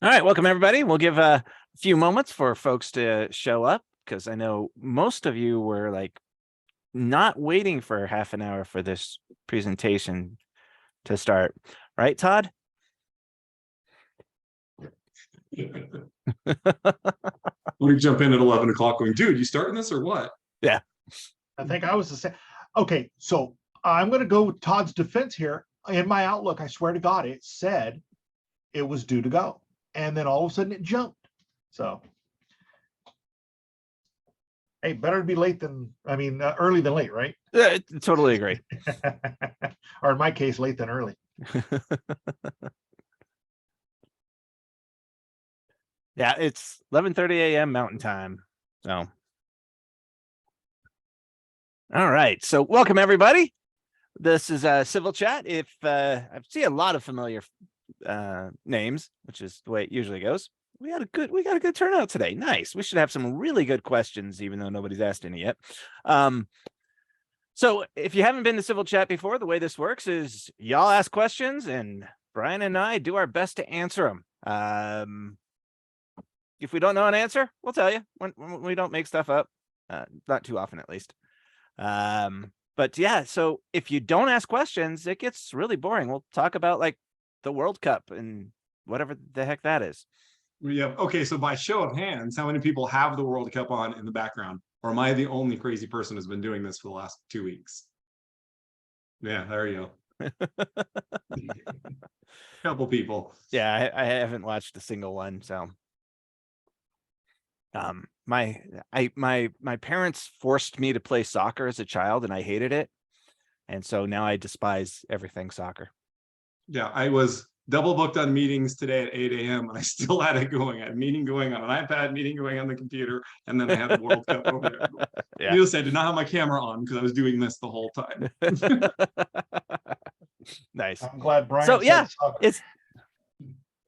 All right, welcome everybody. We'll give a few moments for folks to show up because I know most of you were like not waiting for half an hour for this presentation to start. Right, Todd? We jump in at 11 o'clock going, dude, you starting this or what? Yeah. I think I was the same. Okay, so I'm going to go with Todd's defense here. In my Outlook, I swear to God, it said it was due to go. And then all of a sudden it jumped. So, hey, better to be late than, early than late, right? Totally agree. Or in my case, late than early. Yeah, it's 11:30 a.m. Mountain Time. So, all right. So welcome everybody. This is Civil Chat. If I see a lot of familiar names, which is the way it usually goes. We got a good turnout today. Nice. We should have some really good questions, even though nobody's asked any yet. So if you haven't been to Civil Chat before, the way this works is y'all ask questions and Brian and I do our best to answer them. If we don't know an answer, we'll tell you when we don't make stuff up. Not too often, at least. But yeah, so if you don't ask questions, it gets really boring. We'll talk about like the World Cup and whatever the heck that is. Yeah. Okay. So by show of hands, how many people have the World Cup on in the background? Or am I the only crazy person who's been doing this for the last 2 weeks? Yeah, there you go. Couple people. Yeah, I haven't watched a single one. So my parents forced me to play soccer as a child and I hated it. And so now I despise everything soccer. Yeah, I was double booked on meetings today at 8 a.m. and I still had it going. I had a meeting going on an iPad, meeting going on the computer, and then I had the World Cup over there. Yeah. Needless to say, I did not have my camera on because I was doing this the whole time. Nice. I'm glad Brian. So yeah, soccer.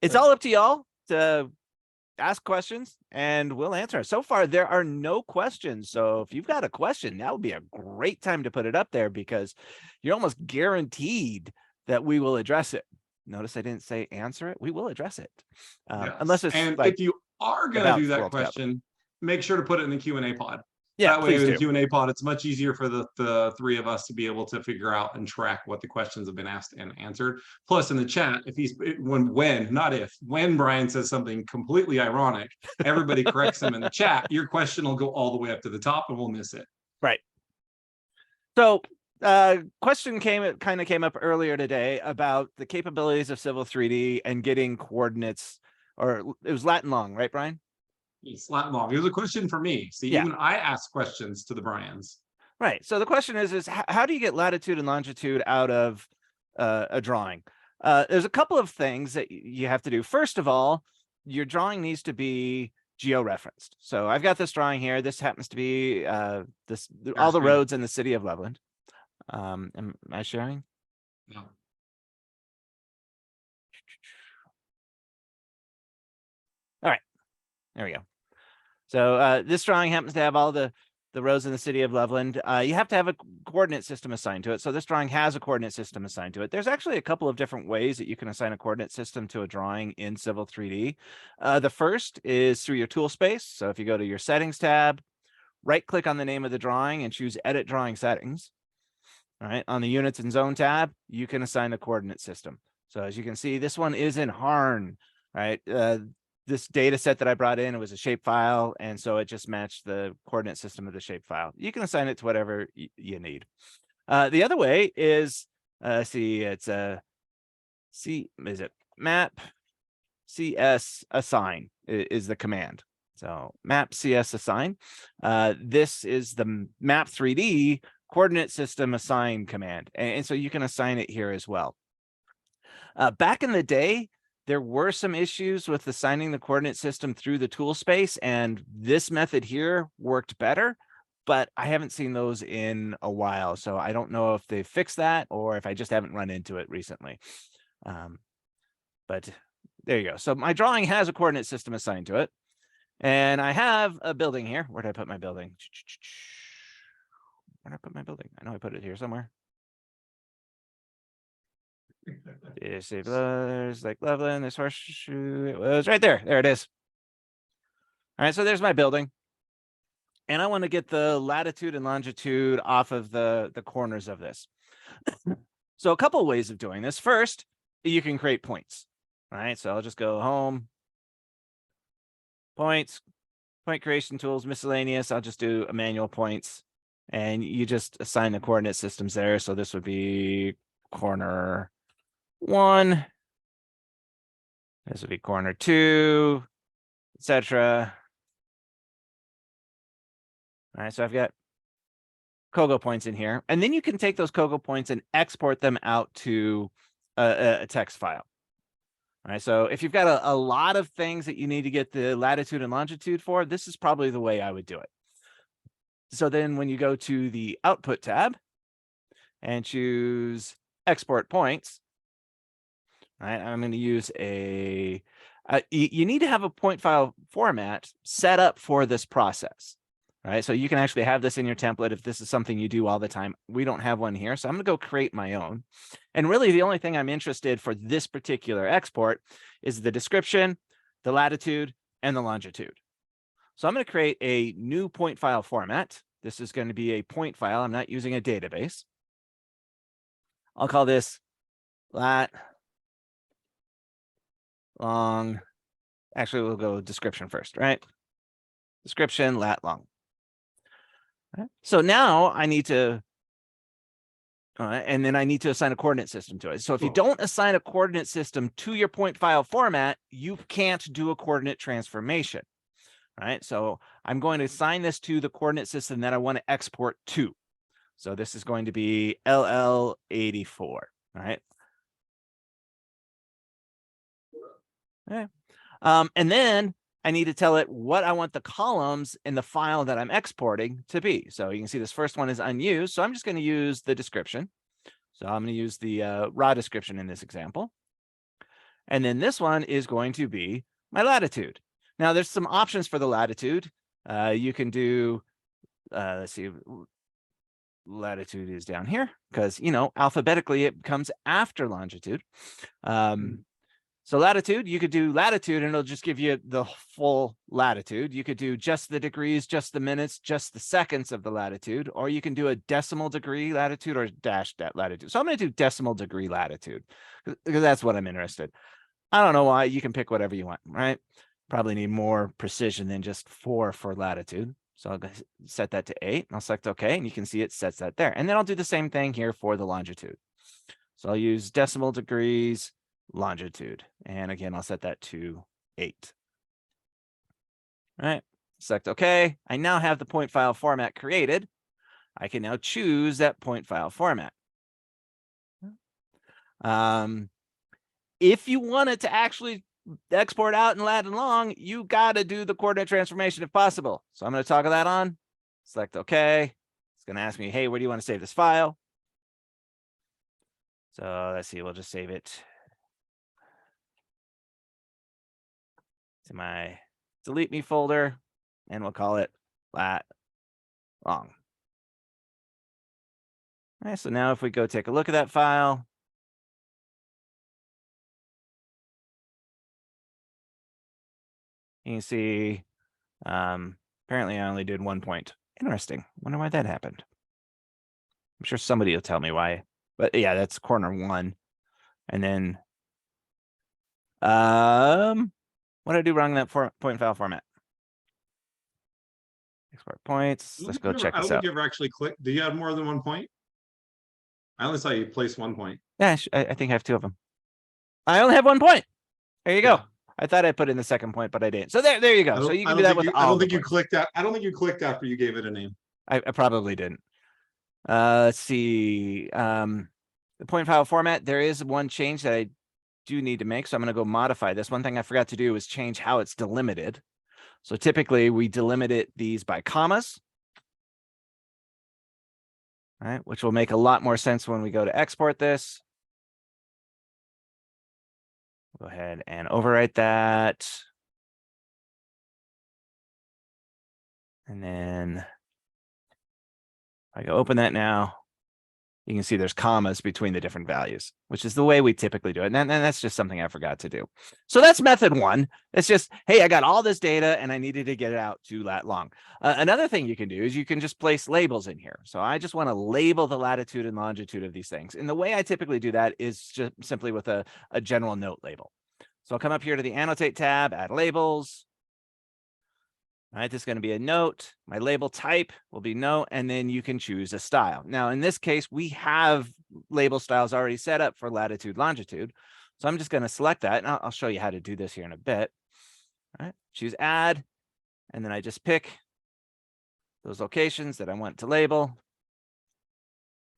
it's all up to y'all to ask questions and we'll answer it. So far, there are no questions. So if you've got a question, that would be a great time to put it up there because you're almost guaranteed that we will address it. Notice I didn't say answer it. We will address it. Yes. Unless it's and like if you are going to do that question, make sure to put it in the Q&A pod. Yeah, that way in the do. Q&A pod, it's much easier for the three of us to be able to figure out and track what the questions have been asked and answered. Plus in the chat, when Brian says something completely ironic, everybody corrects him in the chat. Your question will go all the way up to the top and we'll miss it. Right. So question kind of came up earlier today about the capabilities of Civil 3D and getting coordinates, or it was Latin long, right, Brian? It's Latin long. It was a question for me. See, yeah. Even I ask questions to the Bryans. Right. So the question is how do you get latitude and longitude out of a drawing? There's a couple of things that you have to do. First of all, your drawing needs to be geo-referenced. So I've got this drawing here. This happens to be all the roads in the city of Loveland. Am I sharing? No. All right. There we go. So this drawing happens to have all the roads in the city of Loveland. You have to have a coordinate system assigned to it. So this drawing has a coordinate system assigned to it. There's actually a couple of different ways that you can assign a coordinate system to a drawing in Civil 3D. The first is through your tool space. So if you go to your settings tab, right click on the name of the drawing and choose edit drawing settings. All right, on the units and zone tab, you can assign a coordinate system. So as you can see, this one is in Harn, right? This data set that I brought in, it was a shapefile, and so it just matched the coordinate system of the shapefile. You can assign it to whatever you need. The other way is, it's map CS assign is the command. So map CS assign. This is the map 3D coordinate system assign command, and so you can assign it here as well. Back in the day, there were some issues with assigning the coordinate system through the tool space, and this method here worked better, but I haven't seen those in a while. So I don't know if they fixed that or if I just haven't run into it recently. But there you go. So my drawing has a coordinate system assigned to it. And I have a building here. Where did I put my building? Where did I put my building? I know I put it here somewhere. There's like Loveland, there's Horseshoe. It was right there. There it is. All right, so there's my building. And I want to get the latitude and longitude off of the corners of this. So a couple of ways of doing this. First, you can create points. All right, so I'll just go home, points, point creation tools, miscellaneous. I'll just do manual points, and you just assign the coordinate systems there. So this would be corner 1. This would be corner 2, etc. All right, so I've got Kogo points in here, and then you can take those Kogo points and export them out to a text file. All right, so if you've got a lot of things that you need to get the latitude and longitude for, this is probably the way I would do it. So then when you go to the Output tab and choose Export Points, all right, I'm going to use a, you need to have a point file format set up for this process. Right, so you can actually have this in your template if this is something you do all the time. We don't have one here, so I'm going to go create my own. And really, the only thing I'm interested for this particular export is the description, the latitude, and the longitude. So I'm going to create a new point file format. This is going to be a point file. I'm not using a database. I'll call this lat long. Actually, we'll go description first, right? Description lat long. So now I need to, and then I need to assign a coordinate system to it. So if you don't assign a coordinate system to your point file format, you can't do a coordinate transformation. Right. So I'm going to assign this to the coordinate system that I want to export to. So this is going to be LL84. All right. Okay. And then I need to tell it what I want the columns in the file that I'm exporting to be. So you can see this first one is unused. So I'm just going to use the description. So I'm going to use the raw description in this example. And then this one is going to be my latitude. Now there's some options for the latitude. You can do, let's see, latitude is down here because, you know, alphabetically it comes after longitude. So latitude, you could do latitude and it'll just give you the full latitude. You could do just the degrees, just the minutes, just the seconds of the latitude, or you can do a decimal degree latitude or dash latitude. So I'm going to do decimal degree latitude because that's what I'm interested. I don't know why. You can pick whatever you want, right? Probably need more precision than just 4 for latitude. So I'll set that to 8 and I'll select OK. And you can see it sets that there. And then I'll do the same thing here for the longitude. So I'll use decimal degrees, longitude. And again, I'll set that to 8. All right, select OK. I now have the point file format created. I can now choose that point file format. If you want it to actually export out in lat and long, you got to do the coordinate transformation if possible. So I'm going to toggle that on, select OK. It's going to ask me, hey, where do you want to save this file? So let's see, we'll just save it to my delete me folder, and we'll call it lat long. All right, so now if we go take a look at that file, you can see, apparently I only did 1 point. Interesting. Wonder why that happened. I'm sure somebody will tell me why, but yeah, that's corner 1. And then, what did I do wrong in that point file format? Export points. Let's go check I don't this think out. you ever actually clicked. Do you have more than 1 point? I only saw you place 1 point. Yeah, I think I have 2 of them. I only have 1 point. There you go. Yeah. I thought I put in the second point, but I didn't. So there you go. So you can do that with all. I don't think you clicked out. I don't think you clicked after you gave it a name. I probably didn't. Let's see. The point file format. There is one change that I do need to make. So I'm going to go modify this. One thing I forgot to do is change how it's delimited. So typically we delimit these by commas. All right, which will make a lot more sense when we go to export this. Go ahead and overwrite that. And then I go open that now. you can see there's commas between the different values, which is the way we typically do it. And that's just something I forgot to do. So that's method one. It's just, hey, I got all this data and I needed to get it out to lat long. Another thing you can do is you can just place labels in here. So I just want to label the latitude and longitude of these things. And the way I typically do that is just simply with a general note label. So I'll come up here to the annotate tab, add labels. All right, this is going to be a note. My label type will be note, and then you can choose a style. Now, in this case, we have label styles already set up for latitude, longitude. So I'm just going to select that, and I'll show you how to do this here in a bit. All right, choose add, and then I just pick those locations that I want to label.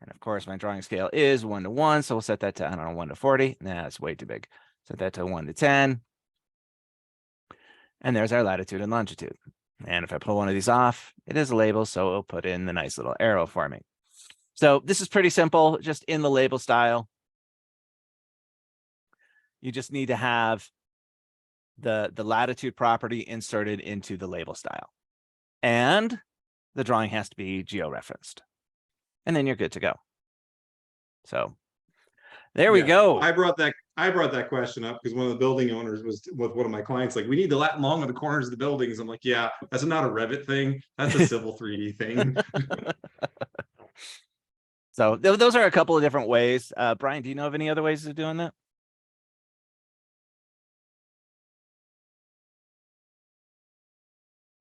And of course, my drawing scale is 1 to 1, so we'll set that to, I don't know, 1 to 40. Nah, that's way too big. Set that to 1 to 10. And there's our latitude and longitude. And if I pull one of these off, it is a label, so it'll put in the nice little arrow for me. So this is pretty simple, just in the label style. You just need to have the latitude property inserted into the label style. And the drawing has to be georeferenced. And then you're good to go. So there we Yeah, go. I brought that question up because one of the building owners was with one of my clients, like, we need the lat long of the corners of the buildings. I'm like, yeah, that's not a Revit thing. That's a civil 3D thing. So those are a couple of different ways. Brian, do you know of any other ways of doing that?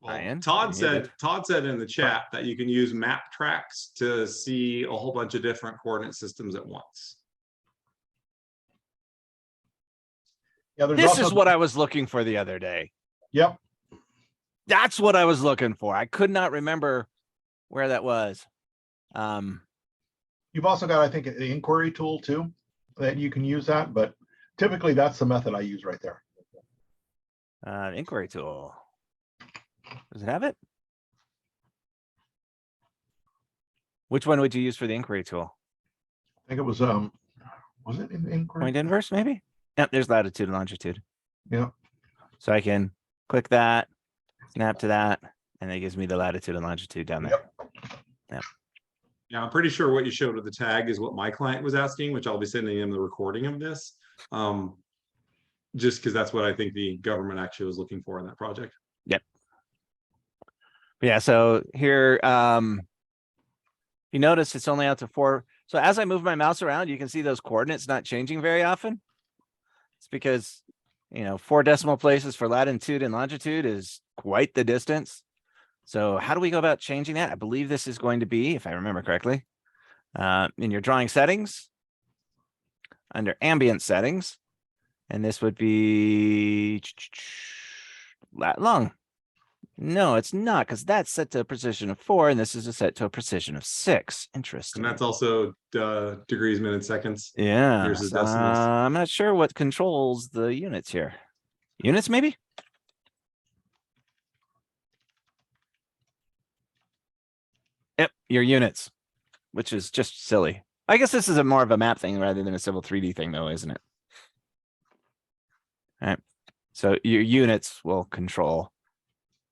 Well, Brian, Todd you're muted. said in the chat that you can use map tracks to see a whole bunch of different coordinate systems at once. Yeah, there's This also, is what I was looking for the other day. Yep. That's what I was looking for. I could not remember where that was. You've also got, I think, the inquiry tool too, that you can use that, but typically that's the method I use right there. Inquiry tool. Does it have it? Which one would you use for the inquiry tool? I think it was it in inquiry? Point inverse, maybe? Yep, there's latitude and longitude. Yeah. So I can click that, snap to that, and it gives me the latitude and longitude down there. Yep. Yeah, I'm pretty sure what you showed with the tag is what my client was asking, which I'll be sending him the recording of this. Just because that's what I think the government actually was looking for in that project. Yep. Yeah, so here, you notice it's only out to 4. So as I move my mouse around, you can see those coordinates not changing very often. It's because, 4 decimal places for latitude and longitude is quite the distance. So how do we go about changing that? I believe this is going to be, if I remember correctly, in your drawing settings, under ambient settings, and this would be lat long. No, it's not, because that's set to a precision of 4, and this is set to a precision of 6. Interesting. And that's also degrees, minutes, seconds. Yeah, Here's the so, decimals. I'm not sure what controls the units here. Units, maybe? Yep, your units, which is just silly. I guess this is more of a map thing rather than a civil 3D thing, though, isn't it? All right. So your units will control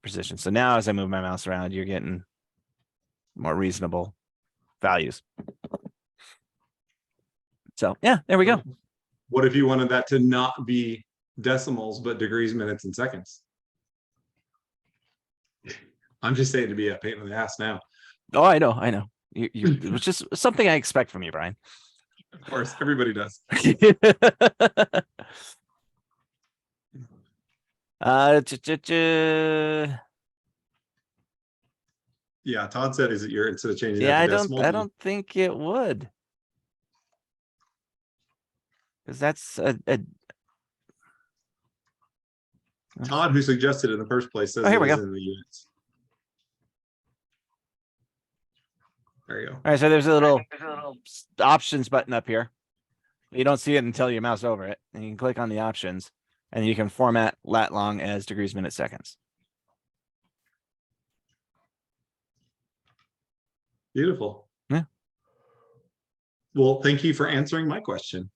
precision. So now as I move my mouse around, you're getting more reasonable values. So yeah, there we go. What if you wanted that to not be decimals, but degrees, minutes, and seconds? I'm just saying to be a pain in the ass now. Oh, I know. It was just something I expect from you, Brian. Of course, everybody does. Yeah, Todd said, is it your, instead of changing Yeah, that to decimal? I don't think it would. Because that's a Todd, who suggested it in the first place, says Oh, here it we is go. in the units. There you go. All right, so there's a little options button up here. You don't see it until you mouse over it, and you can click on the options, and you can format lat long as degrees, minutes, seconds. Beautiful. Yeah. Well, thank you for answering my question.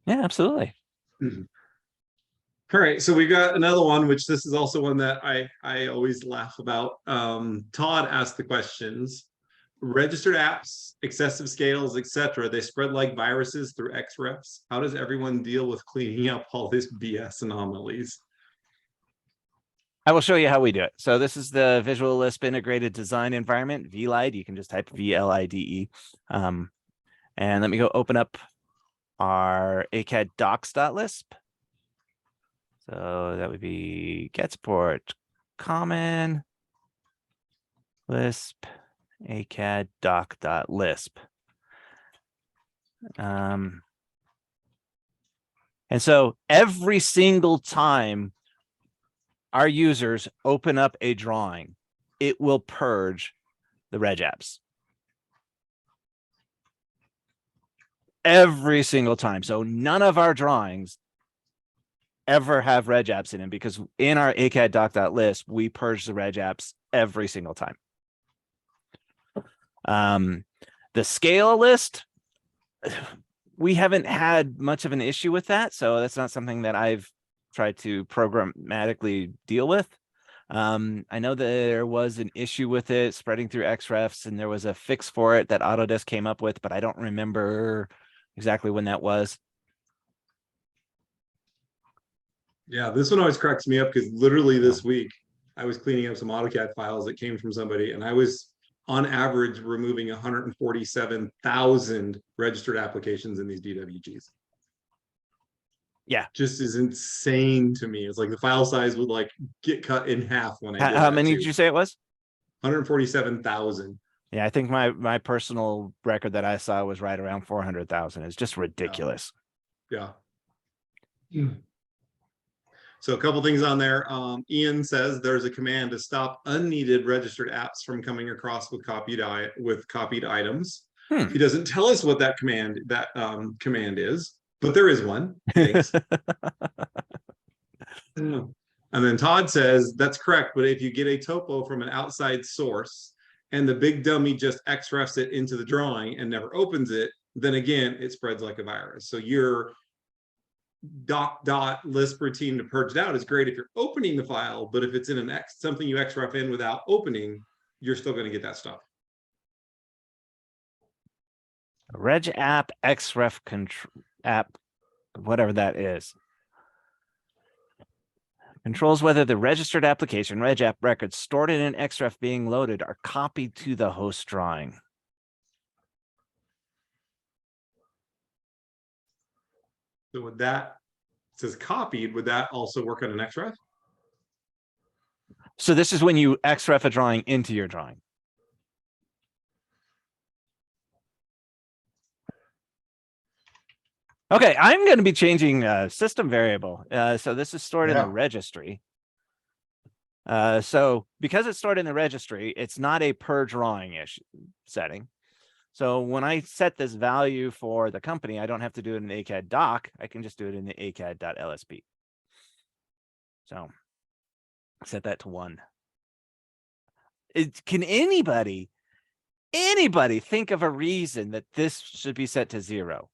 Yeah, absolutely. All right, so we got another one, which this is also one that I always laugh about. Todd asked the questions. registered apps, excessive scales, etc. They spread like viruses through XREFs. How does everyone deal with cleaning up all this BS anomalies? I will show you how we do it. So this is the Visual Lisp Integrated Design Environment, VLIDE. You can just type VLIDE. And let me go open up our ACAD docs.lisp. So that would be get support, common, Lisp, ACAD doc.lisp. And so every single time our users open up a drawing, it will purge the reg apps. Every single time. So none of our drawings ever have reg apps in them, because in our ACAD doc.lisp, we purge the reg apps every single time. The scale list, we haven't had much of an issue with that. So that's not something that I've tried to programmatically deal with. I know that there was an issue with it spreading through XREFs, and there was a fix for it that Autodesk came up with, but I don't remember exactly when that was. Yeah, this one always cracks me up because literally this week I was cleaning up some AutoCAD files that came from somebody, and I was on average removing 147,000 registered applications in these DWGs. Yeah, just is insane to me. It's like the file size would like get cut in half when I did how that many too. did you say it was? 147,000. Yeah, I think my personal record that I saw was right around 400,000. It's just ridiculous. Yeah. So a couple things on there. Ian says there's a command to stop unneeded registered apps from coming across with copied items. He doesn't tell us what that command is, but there is one. Thanks. And then Todd says that's correct, but if you get a topo from an outside source and the big dummy just XREFs it into the drawing and never opens it, then again it spreads like a virus. So your doc.lisp routine to purge it out is great if you're opening the file, but if it's in something you XREF in without opening, you're still going to get that stuff. Reg app, XREF app, whatever that is, controls whether the registered application reg app records stored in an XREF being loaded are copied to the host drawing. So would that, it says copied, would that also work on an XREF? So this is when you XREF a drawing into your drawing. Okay, I'm going to be changing system variable. So this is stored in the registry. So because it's stored in the registry, it's not a per drawing setting. So when I set this value for the company, I don't have to do it in the ACAD doc. I can just do it in the ACAD.lsp. So set that to 1. Can anybody think of a reason that this should be set to 0?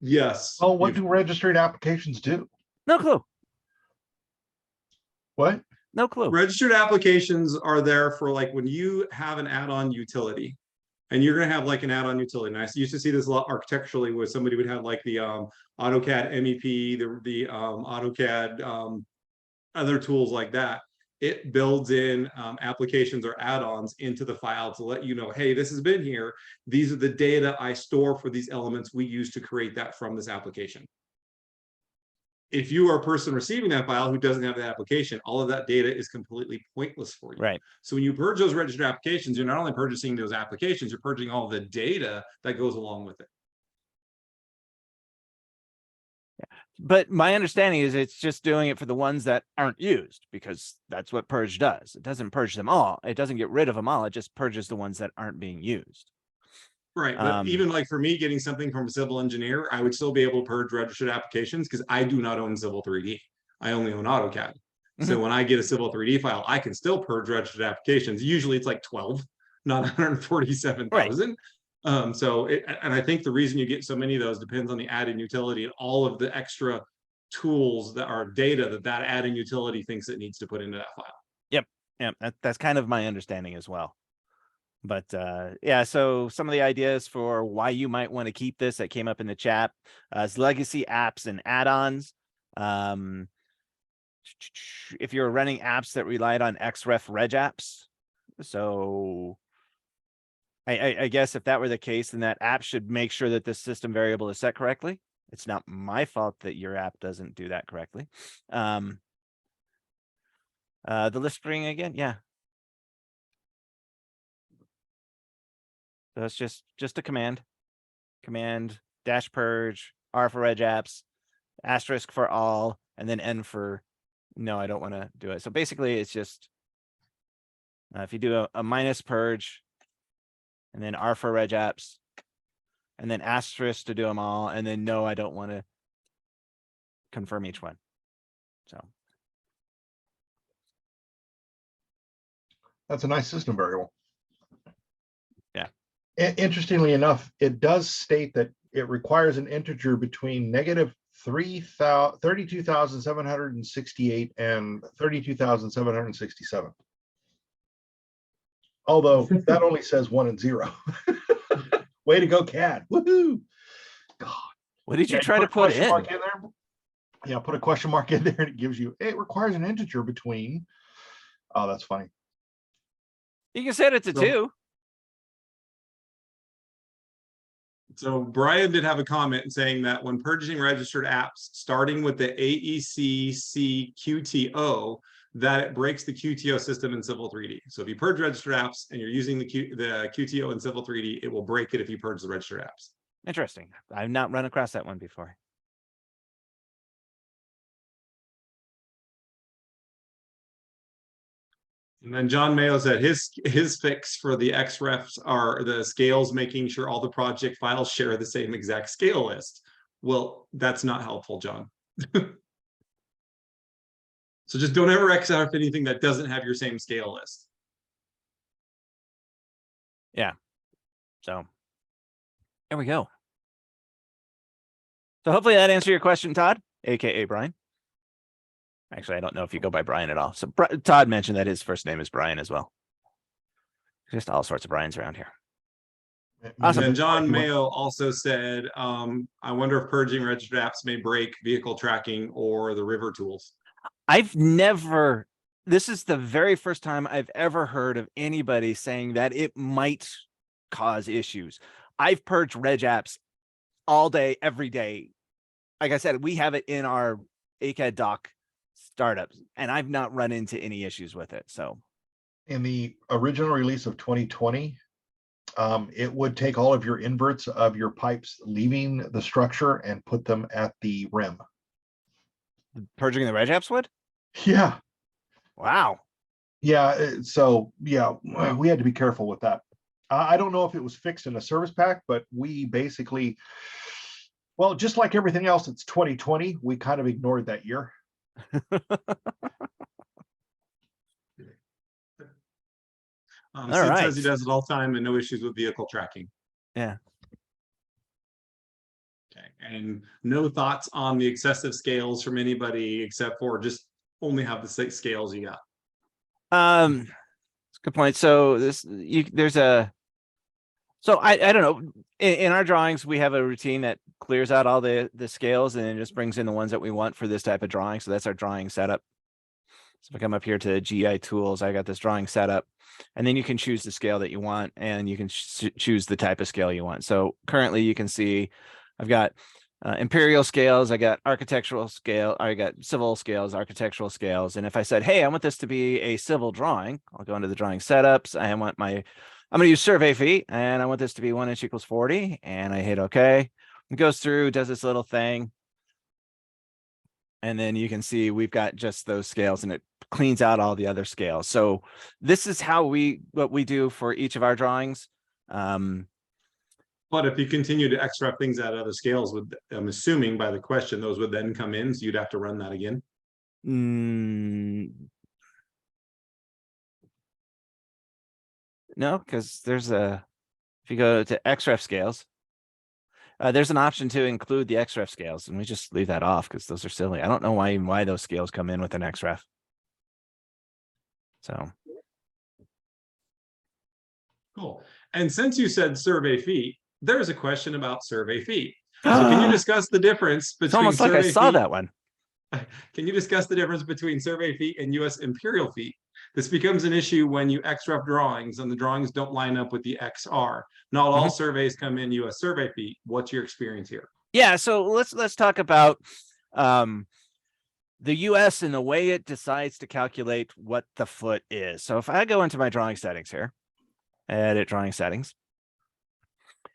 Yes. Oh, what do registered applications do? No clue. What? No clue. Registered applications are there for like when you have an add-on utility, and you're going to have like an add-on utility. And I used to see this a lot architecturally where somebody would have like the AutoCAD MEP, the AutoCAD, other tools like that. It builds in applications or add-ons into the file to let you know, hey, this has been here. These are the data I store for these elements we use to create that from this application. If you are a person receiving that file who doesn't have that application, all of that data is completely pointless for you. Right. So when you purge those registered applications, you're not only purchasing those applications, you're purging all the data that goes along with it. But my understanding is it's just doing it for the ones that aren't used, because that's what purge does. It doesn't purge them all. It doesn't get rid of them all. It just purges the ones that aren't being used. Right. But even like for me getting something from a civil engineer, I would still be able to purge registered applications because I do not own Civil 3D. I only own AutoCAD. So when I get a Civil 3D file, I can still purge registered applications. Usually it's like 12, not 147,000. And I think the reason you get so many of those depends on the add-in utility and all of the extra tools that are data that add-in utility thinks it needs to put into that file. Yeah, that's kind of my understanding as well. But yeah, so some of the ideas for why you might want to keep this that came up in the chat is legacy apps and add-ons. If you're running apps that relied on XREF reg apps, so I guess if that were the case, then that app should make sure that this system variable is set correctly. It's not my fault that your app doesn't do that correctly. The list string again, yeah. So it's just a command dash purge R for reg apps, asterisk for all, and then N for no, I don't want to do it. So basically it's just if you do a minus purge and then R for reg apps and then asterisk to do them all, and then no, I don't want to confirm each one. So That's a nice system variable. Yeah. Interestingly enough, it does state that it requires an integer between negative 32,768 and 32,767. Although that only says 1 and 0. Way to go, CAD. Woohoo. God. what did you Yeah, try to put a question in? mark in there. Yeah, put a question mark in there and it gives you, it requires an integer between. Oh, that's funny. You can set it to So- 2. So Brian did have a comment saying that when purging registered apps, starting with the AEC-C QTO, that it breaks the QTO system in Civil 3D. So if you purge registered apps and you're using the QTO in Civil 3D, it will break it if you purge the registered apps. Interesting. I've not run across that one before. And then John Mayo said his fix for the XREFs are the scales, making sure all the project files share the same exact scale list. Well, that's not helpful, John. So just don't ever XREF anything that doesn't have your same scale list. So there we go. So hopefully that answered your question, Todd, aka Brian. Actually, I don't know if you go by Brian at all. So Todd mentioned that his first name is Brian as well. Just all sorts of Brians around here. Awesome. And John Mayo also said, I wonder if purging registered apps may break vehicle tracking or the river tools. I've never, this is the very first time I've ever heard of anybody saying that it might cause issues. I've purged reg apps all day, every day. Like I said, we have it in our ACAD doc startups, and I've not run into any issues with it. So In the original release of 2020, it would take all of your inverts of your pipes leaving the structure and put them at the rim. purging the reg apps would? Yeah. Wow. Yeah. So yeah, we had to be careful with that. I don't know if it was fixed in a service pack, but we basically, well, just like everything else, it's 2020. We kind of ignored that year. Sid right. says he does it all the time and no issues with vehicle tracking. Yeah. Okay, and no thoughts on the excessive scales from anybody except for just only have the 6 scales you got. That's a good point. So there's a, so I don't know, in our drawings, we have a routine that clears out all the scales and then just brings in the ones that we want for this type of drawing. So that's our drawing setup. So if I come up here to GI tools, I got this drawing setup, and then you can choose the scale that you want, and you can choose the type of scale you want. So currently you can see I've got imperial scales, I got architectural scale, I got civil scales, architectural scales. And if I said, hey, I want this to be a civil drawing, I'll go into the drawing setups. I'm going to use survey feet, and I want this to be 1 inch equals 40. And I hit OK. It goes through, does this little thing. And then you can see we've got just those scales, and it cleans out all the other scales. So this is what we do for each of our drawings. But if you continue to extract things out of other scales, I'm assuming by the question, those would then come in, so you'd have to run that again. No, because if you go to XREF scales, there's an option to include the XREF scales, and we just leave that off because those are silly. I don't know why those scales come in with an XREF. So Cool. And since you said survey feet, there's a question about survey feet. So can you discuss the difference It's between almost like I survey saw feet? that one. Can you discuss the difference between survey feet and US imperial feet? This becomes an issue when you XREF drawings and the drawings don't line up with the XR. Not all surveys come in US survey feet. What's your experience here? Yeah, so let's talk about the US and the way it decides to calculate what the foot is. So if I go into my drawing settings here, edit drawing settings,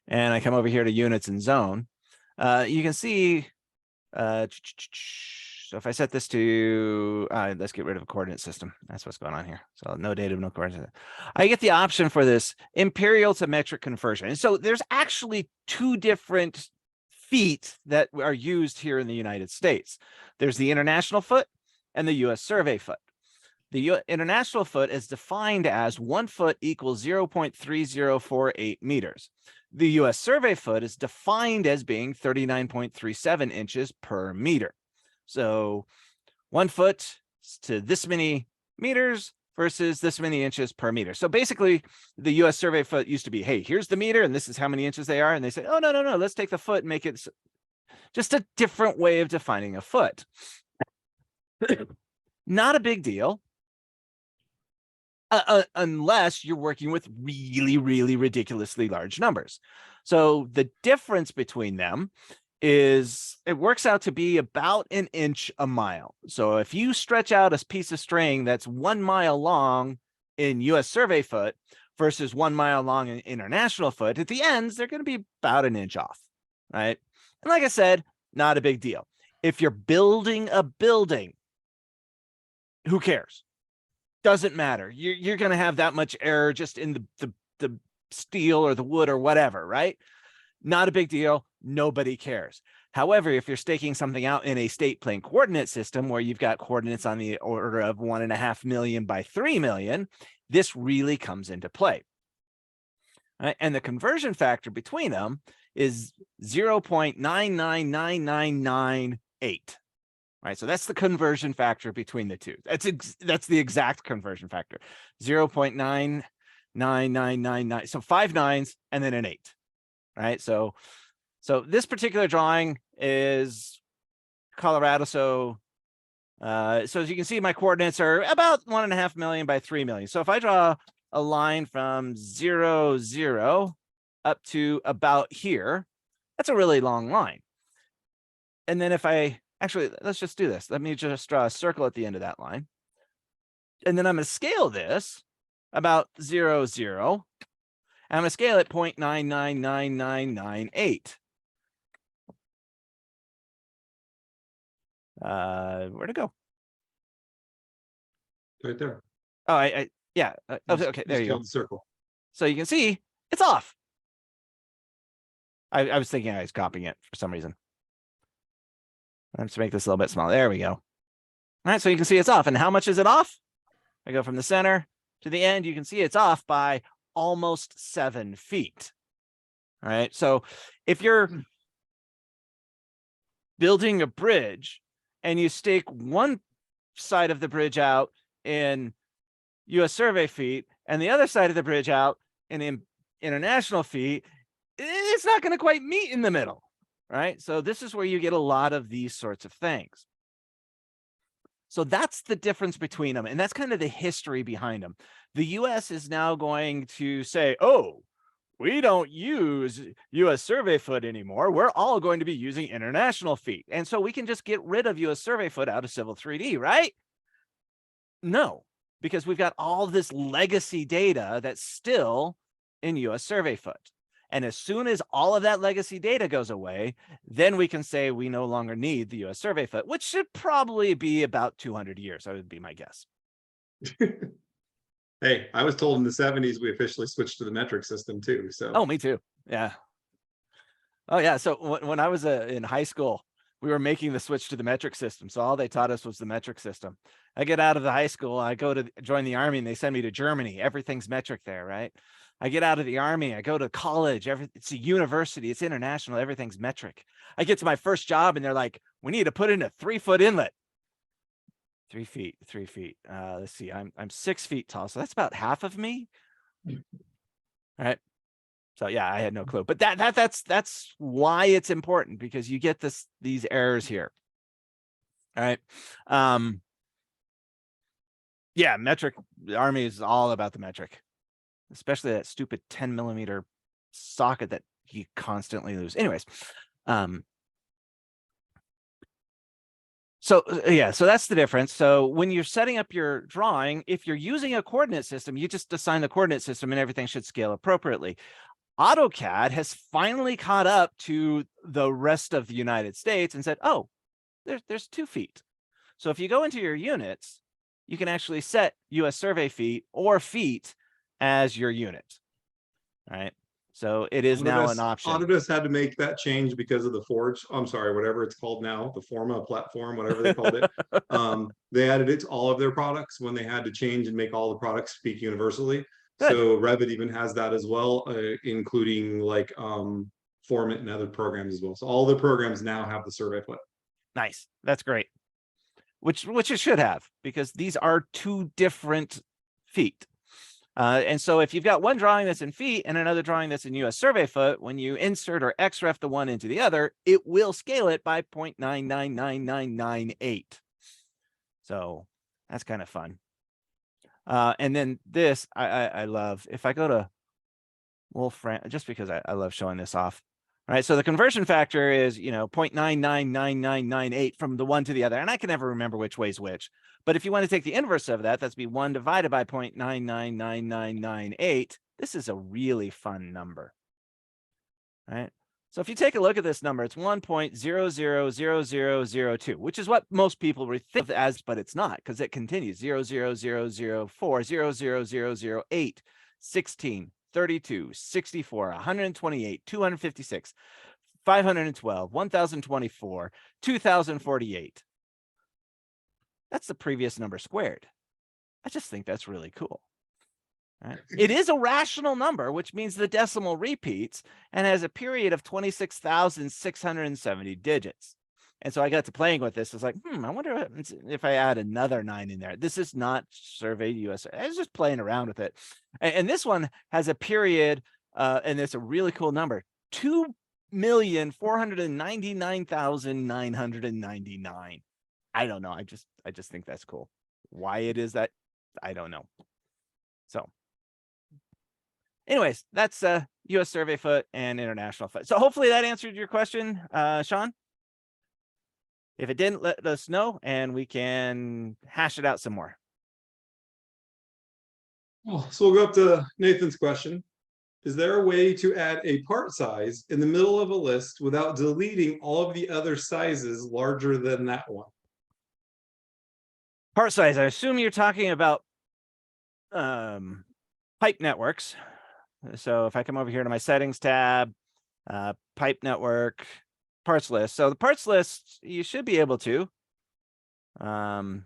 and I come over here to units and zone, you can see, so if I set this to, let's get rid of a coordinate system. That's what's going on here. So no data, no coordinate. I get the option for this imperial to metric conversion. And so there's actually two different feet that are used here in the United States. There's the international foot and the US survey foot. The international foot is defined as 1 foot equals 0.3048 meters. The US survey foot is defined as being 39.37 inches per meter. So 1 foot to this many meters versus this many inches per meter. So basically the US survey foot used to be, hey, here's the meter and this is how many inches they are. And they say, oh, no, let's take the foot and make it just a different way of defining a foot. Not a big deal. Unless you're working with really, really ridiculously large numbers. So the difference between them is it works out to be about 1 inch a mile. So if you stretch out a piece of string that's 1 mile long in US survey foot versus 1 mile long in international foot, at the ends, they're going to be about 1 inch off, right? And like I said, not a big deal. If you're building a building, who cares? Doesn't matter. You're going to have that much error just in the steel or the wood or whatever, right? Not a big deal. Nobody cares. However, if you're staking something out in a state plane coordinate system where you've got coordinates on the order of 1.5 million by 3 million, this really comes into play. Right? And the conversion factor between them is 0.999998. Right, so that's the conversion factor between the two. That's the exact conversion factor, 0.99999. So 5 nines and then an 8. Right, so this particular drawing is Colorado. So as you can see, my coordinates are about 1.5 million by 3 million. So if I draw a line from 0, 0 up to about here, that's a really long line. And then if actually, let's just do this. Let me just draw a circle at the end of that line. And then I'm going to scale this about 0, 0. And I'm going to scale it 0.999998. Where'd it go? Right there. Oh, yeah. Okay, there you go. Circle. So you can see it's off. I was thinking I was copying it for some reason. Let's make this a little bit smaller. There we go. All right, so you can see it's off. And how much is it off? I go from the center to the end. You can see it's off by almost 7 feet. All right, so if you're building a bridge and you stake one side of the bridge out in US survey feet and the other side of the bridge out in international feet, it's not going to quite meet in the middle. Right? So this is where you get a lot of these sorts of things. So that's the difference between them. And that's kind of the history behind them. The US is now going to say, oh, we don't use US survey foot anymore. We're all going to be using international feet. And so we can just get rid of US survey foot out of Civil 3D, right? No, because we've got all this legacy data that's still in US survey foot. And as soon as all of that legacy data goes away, then we can say we no longer need the US survey foot, which should probably be about 200 years. That would be my guess. Hey, I was told in the 70s we officially switched to the metric system too. So Oh, me too. Yeah. Oh, yeah. So when I was in high school, we were making the switch to the metric system. So all they taught us was the metric system. I get out of the high school, I go to join the army and they send me to Germany. Everything's metric there, right? I get out of the army, I go to college, it's a university, it's international, everything's metric. I get to my first job and they're like, we need to put in a 3-foot inlet. 3 feet, 3 feet. Let's see, I'm 6 feet tall. So that's about half of me. All All right. So yeah, I had no clue, but that's why it's important, because you get these errors here. All right. Yeah, metric army is all about the metric, especially that stupid 10 millimeter socket that you constantly lose. Anyways, so yeah, so that's the difference. So when you're setting up your drawing, if you're using a coordinate system, you just assign the coordinate system and everything should scale appropriately. AutoCAD has finally caught up to the rest of the United States and said, oh, there's 2 feet. So if you go into your units, you can actually set US survey feet or feet as your unit. All right. So it is now an option. Autodesk had to make that change because of the Forge. I'm sorry, whatever it's called now, the Forma platform, whatever they called it. They added it to all of their products when they had to change and make all the products speak universally. Good. So Revit even has that as well, including like Format and other programs as well. So all the programs now have the survey foot. Nice. That's great. Which it should have, because these are 2 different feet. And so if you've got one drawing that's in feet and another drawing that's in US survey foot, when you insert or XREF the one into the other, it will scale it by 0.999998. So that's kind of fun. And then this, I love, if I go to Wolfram, just because I love showing this off. All right, so the conversion factor is, 0.999998 from the one to the other. And I can never remember which way is which. But if you want to take the inverse of that, that's be 1 divided by 0.999998. This is a really fun number. All right. So if you take a look at this number, it's 1.000002, which is what most people would think of as, but it's not, because it continues 0.00004, 0.00008, 16, 32, 64, 128, 256, 512, 1024, 2048. That's the previous number squared. I just think that's really cool. Right? It is a rational number, which means the decimal repeats and has a period of 26,670 digits. And so I got to playing with this. It's like, I wonder what happens if I add another 9 in there. This is not surveyed US. I was just playing around with it. And this one has a period, and it's a really cool number, 2,499,999. I don't know. I just think that's cool. Why it is that, I don't know. So anyways, that's US survey foot and international foot. So hopefully that answered your question, Sean. If it didn't, let us know and we can hash it out some more. Oh, so we'll go up to Nathan's question. Is there a way to add a part size in the middle of a list without deleting all of the other sizes larger than that one? Part size, I assume you're talking about pipe networks. So if I come over here to my settings tab, pipe network, parts list. So the parts list, you should be able to. All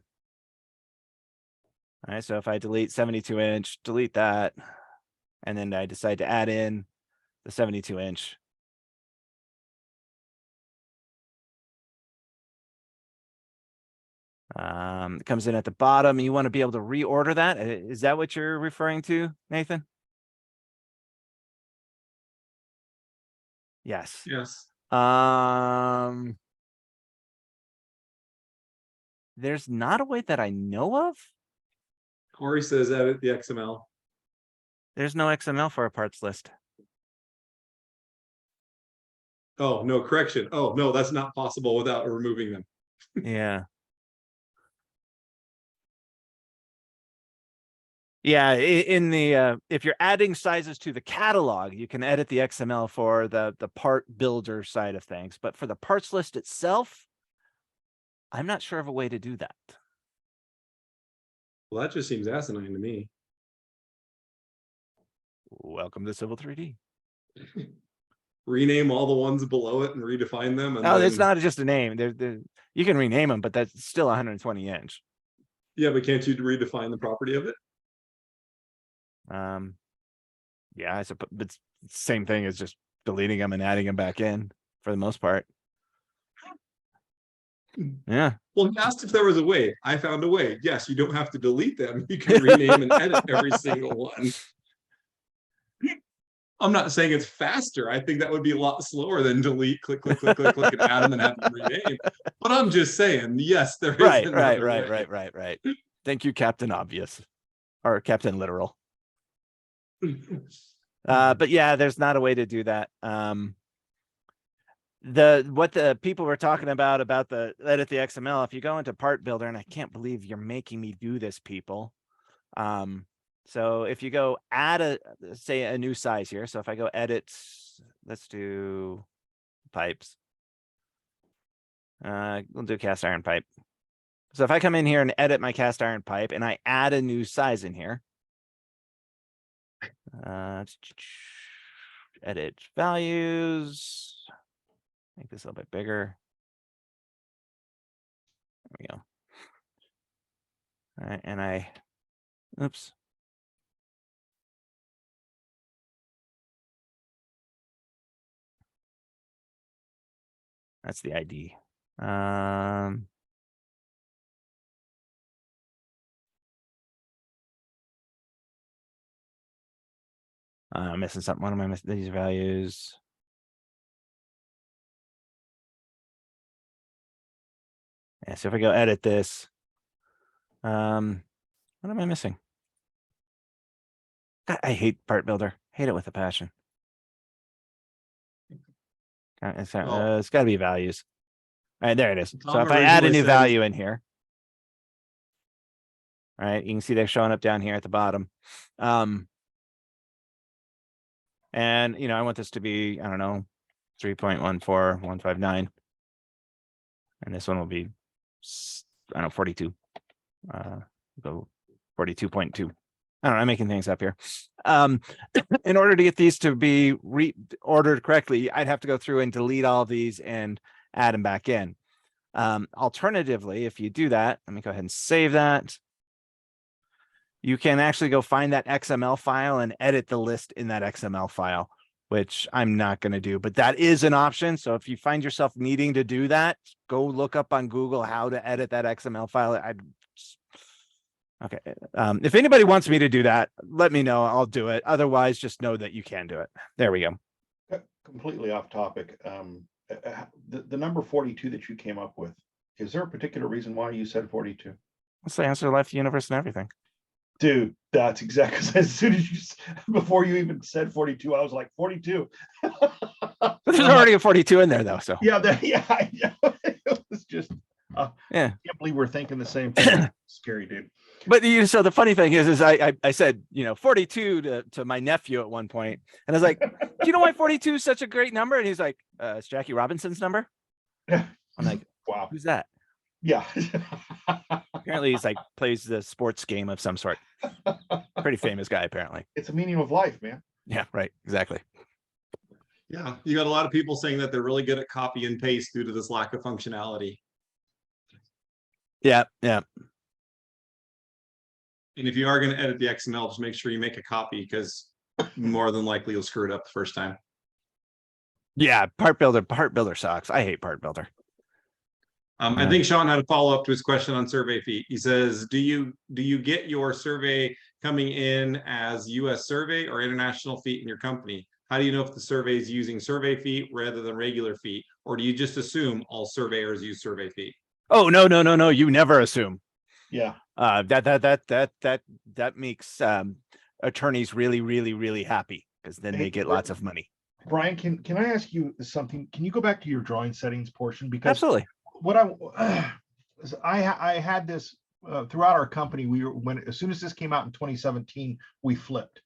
right, so if I delete 72-inch, delete that, and then I decide to add in the 72-inch. It comes in at the bottom. You want to be able to reorder that. Is that what you're referring to, Nathan? Yes. Yes. There's not a way that I know of. Corey says edit the XML. There's no XML for a parts list. Oh, no, correction. Oh, no, that's not possible without removing them. Yeah. Yeah, in the if you're adding sizes to the catalog, you can edit the XML for the part builder side of things, but for the parts list itself, I'm not sure of a way to do that. Well, that just seems asinine to me. Welcome to Civil 3D. Rename all the ones below it and redefine them. And No, it's then... not just a name. You can rename them, but that's still 120 inch. Yeah, but can't you redefine the property of it? Yeah, I suppose it's the same thing as just deleting them and adding them back in for the most part. Yeah. Well, he asked if there was a way. I found a way. Yes, you don't have to delete them. You can rename and edit every single one. I'm not saying it's faster. I think that would be a lot slower than delete, click, click, click, click, click, and add them and have them rename. But I'm just saying, yes, there is Right, another way. right. Thank you, Captain Obvious, or Captain Literal. But yeah, there's not a way to do that. What the people were talking about the edit the XML, if you go into Part Builder, and I can't believe you're making me do this, people. So if you go add say a new size here. So if I go edit, let's do pipes. We'll do cast iron pipe. So if I come in here and edit my cast iron pipe and I add a new size in here, edit values, make this a little bit bigger. There we go. All right, and oops. That's the ID. I'm missing something. What am I missing? These values. Yeah, so if I go edit this, what am I missing? God, I hate Part Builder. Hate it with a passion. It's got to be values. All right, there it is. So if I add a new value in here, all right, you can see they're showing up down here at the bottom. And I want this to be, I don't know, 3.14159. And this one will be, I don't know, 42. Go 42.2. I don't know, I'm making things up here. In order to get these to be ordered correctly, I'd have to go through and delete all of these and add them back in. Alternatively, if you do that, let me go ahead and save that. You can actually go find that XML file and edit the list in that XML file, which I'm not going to do, but that is an option. So if you find yourself needing to do that, go look up on Google how to edit that XML file. Okay. If anybody wants me to do that, let me know. I'll do it. Otherwise, just know that you can do it. There we go. Completely off topic. The number 42 that you came up with, is there a particular reason why you said 42? That's the answer to life, universe, and everything. Dude, that's exactly, as soon as before you even said 42, I was like 42. There's already a 42 in there though. So yeah, I know. It was just, yeah, I can't believe we're thinking the same thing. Scary, dude. But so the funny thing is I said, 42 to my nephew at one point, and I was like, do you know why 42 is such a great number? And he's like, it's Jackie Robinson's number. I'm like, wow, who's that? Yeah. Apparently he's like plays the sports game of some sort. Pretty famous guy, apparently. It's a meaning of life, man. Yeah, right. Exactly. Yeah, you got a lot of people saying that they're really good at copy and paste due to this lack of functionality. Yeah. And if you are going to edit the XML, just make sure you make a copy, because more than likely you'll screw it up the first time. Yeah, Part Builder sucks. I hate Part Builder. I think Sean had a follow-up to his question on survey feet. He says, do you get your survey coming in as US survey or international feet in your company? How do you know if the survey is using survey feet rather than regular feet? Or do you just assume all surveyors use survey feet? Oh, no. You never assume. Yeah. That makes attorneys really happy, because then they get lots of money. Brian, can I ask you something? Can you go back to your drawing settings portion? Because absolutely. What I had this throughout our company. As soon as this came out in 2017, we flipped,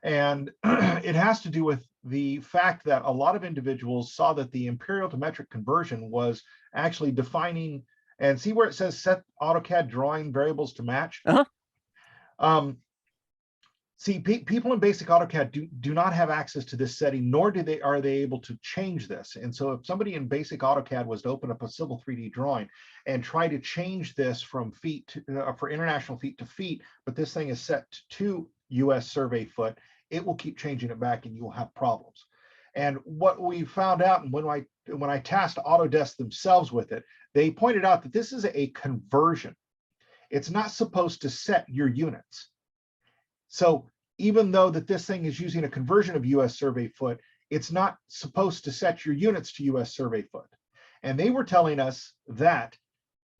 and it has to do with the fact that a lot of individuals saw that the imperial to metric conversion was actually defining, and see where it says set AutoCAD drawing variables to match. See, people in basic AutoCAD do not have access to this setting, nor are they able to change this. And so if somebody in basic AutoCAD was to open up a Civil 3D drawing and try to change this from feet to, for international feet to feet, but this thing is set to US survey foot, it will keep changing it back and you will have problems. And what we found out, and when I tasked Autodesk themselves with it, they pointed out that this is a conversion. It's not supposed to set your units. So even though that this thing is using a conversion of US survey foot, it's not supposed to set your units to US survey foot. And they were telling us that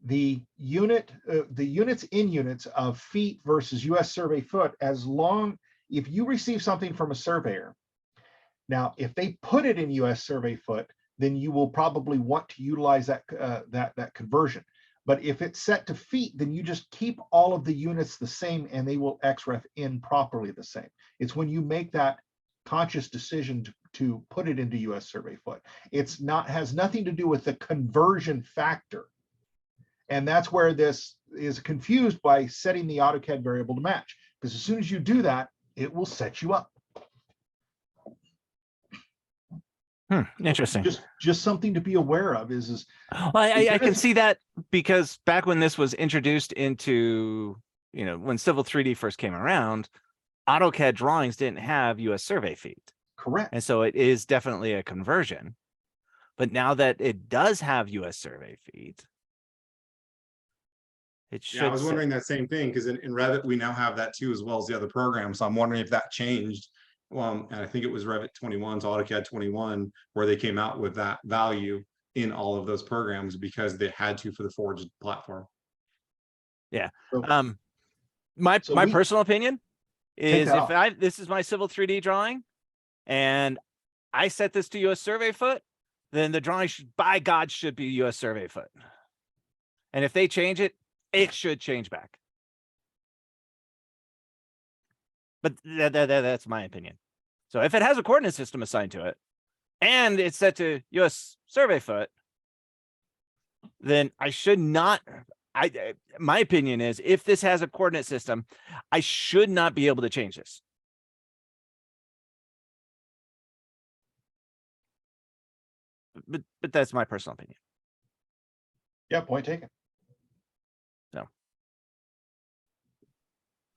the units in units of feet versus US survey foot, if you receive something from a surveyor, now, if they put it in US survey foot, then you will probably want to utilize that conversion. But if it's set to feet, then you just keep all of the units the same and they will XREF in properly the same. It's when you make that conscious decision to put it into US survey foot. Has nothing to do with the conversion factor. And that's where this is confused by setting the AutoCAD variable to match. Because as soon as you do that, it will set you up. Interesting. Just something to be aware of is Well, I can see that because back when this was introduced into, when Civil 3D first came around, AutoCAD drawings didn't have US survey feet. correct. And so it is definitely a conversion. But now that it does have US survey feet, it should. Yeah, I was wondering that same thing because in Revit, we now have that too, as well as the other programs. So I'm wondering if that changed. And I think it was Revit 21 to AutoCAD 21 where they came out with that value in all of those programs because they had to for the Forge platform. Yeah. So- My So personal opinion is that if this is my Civil 3D drawing and I set this to US survey foot, then the drawing by God should be US survey foot. And if they change it, it should change back. But that's my opinion. So if it has a coordinate system assigned to it and it's set to US survey foot, then I should not. My opinion is if this has a coordinate system, I should not be able to change this. But that's my personal opinion. Yeah, point taken.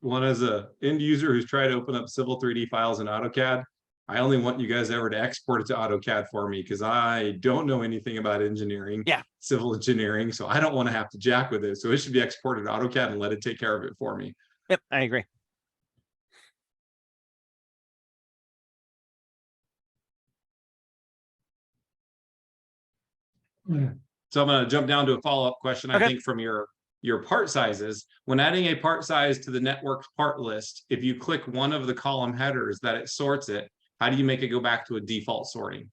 One as a end user who's tried to open up Civil 3D files in AutoCAD, I only want you guys ever to export it to AutoCAD for me because I don't know anything about engineering, civil engineering, so I don't want to have to jack with it. So it should be exported to AutoCAD and let it take care of it for me. Yep, I agree. So I'm going to jump down to a follow-up question, Okay. I think, from your part sizes. When adding a part size to the network part list, if you click one of the column headers that it sorts it, how do you make it go back to a default sorting?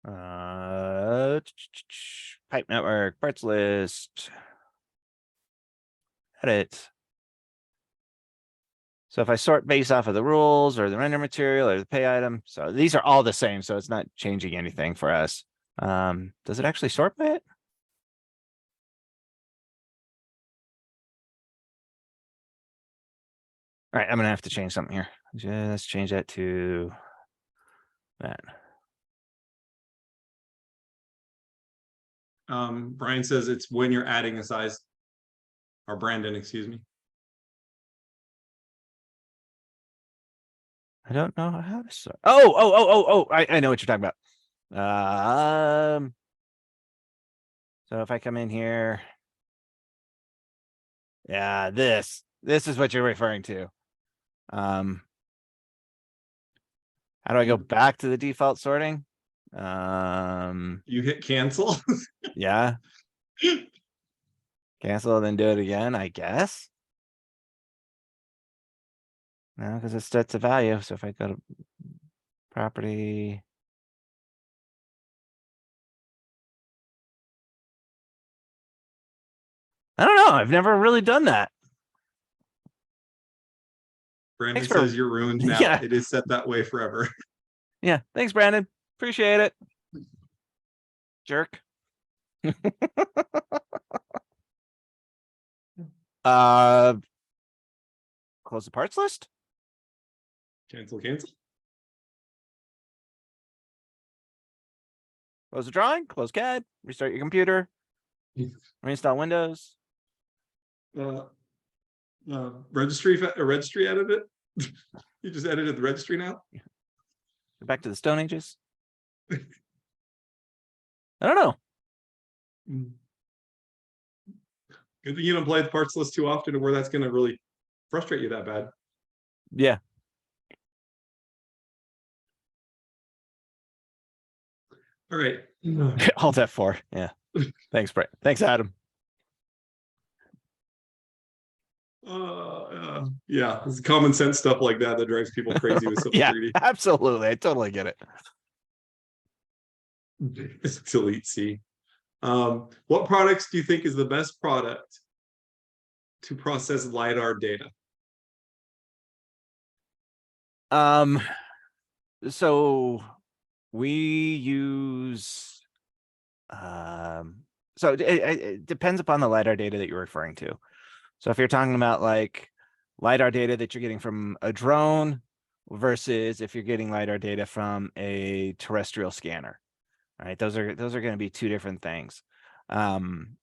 Pipe network, parts list, edit. So if I sort based off of the rules or the render material or the pay item, so these are all the same, so it's not changing anything for us. Does it actually sort by it? All right, I'm gonna have to change something here. Just change that to that. Brian says it's when you're adding a size, or Brandon, excuse me. I don't know how to sort. Oh, I know what you're talking about. So if I come in here, yeah, this is what you're referring to. How do I go back to the default sorting? You hit cancel. Yeah. Cancel, then do it again, I guess. No, because it sets a value. So if I go to property. I don't know. I've never really done that. Brandon Thanks for- says you're ruined now. Yeah. It is set that way forever. Yeah. Thanks, Brandon. Appreciate it. Jerk. Close the parts list. Cancel. Close the drawing, close CAD, restart your computer, reinstall Windows. Registry edit it. You just edited the registry now. Go back to the Stone Ages. I don't know. Good thing you don't play the parts list too often, or where that's going to really frustrate you that bad. Yeah. All right. Alt F4. Yeah. Thanks, Brett. Thanks, Adam. Yeah, it's common sense stuff like that that drives people crazy with Civil Yeah, 3D. absolutely. I totally get it. Delete C. What products do you think is the best product to process LiDAR data? So we use, so it depends upon the LiDAR data that you're referring to. So if you're talking about like LiDAR data that you're getting from a drone versus if you're getting LiDAR data from a terrestrial scanner, right? Those are going to be two different things. And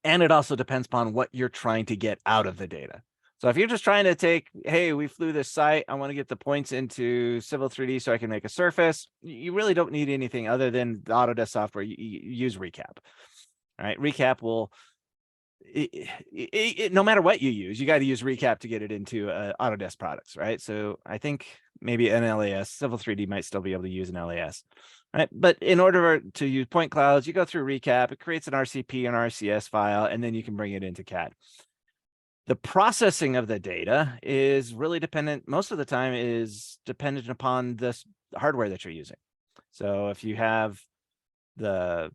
it also depends upon what you're trying to get out of the data. So if you're just trying to take, hey, we flew this site, I want to get the points into Civil 3D so I can make a surface, you really don't need anything other than the Autodesk software. You use Recap. All right, Recap will, no matter what you use, you got to use Recap to get it into Autodesk products, right? So I think maybe an LAS, Civil 3D might still be able to use an LAS, right? But in order to use point clouds, you go through Recap, it creates an RCP and RCS file, and then you can bring it into CAD. The processing of the data is really dependent, most of the time is dependent upon this hardware that you're using. So if you have the,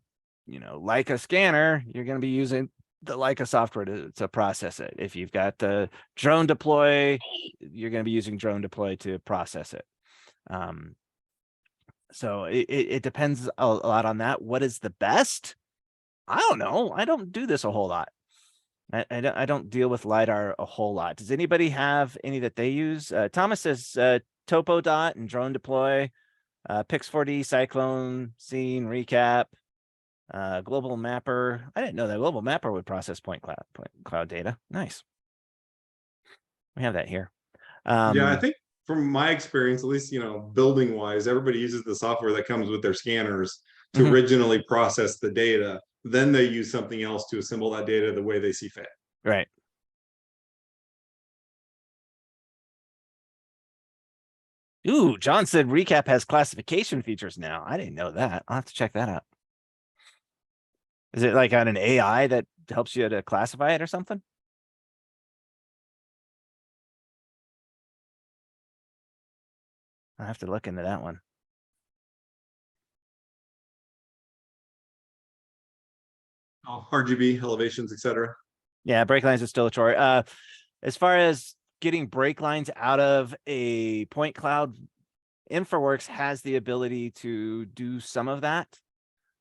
Leica scanner, you're going to be using the Leica software to process it. If you've got the drone deploy, you're going to be using drone deploy to process it. So it depends a lot on that. What is the best? I don't know. I don't do this a whole lot. I don't deal with LiDAR a whole lot. Does anybody have any that they use? Thomas says TopoDot and Drone Deploy, Pix4D, Cyclone, Scene, Recap, Global Mapper. I didn't know that Global Mapper would process point cloud data. Nice. We have that here. Yeah, I think from my experience, at least, building wise, everybody uses the software that comes with their scanners to originally process the data. Then they use something else to assemble that data the way they see fit. Right. Ooh, John said Recap has classification features now. I didn't know that. I'll have to check that out. Is it like on an AI that helps you to classify it or something? I have to look into that one. Oh, RGB, elevations, etc. Yeah, brake lines is still a chore. As far as getting brake lines out of a point cloud, InfraWorks has the ability to do some of that.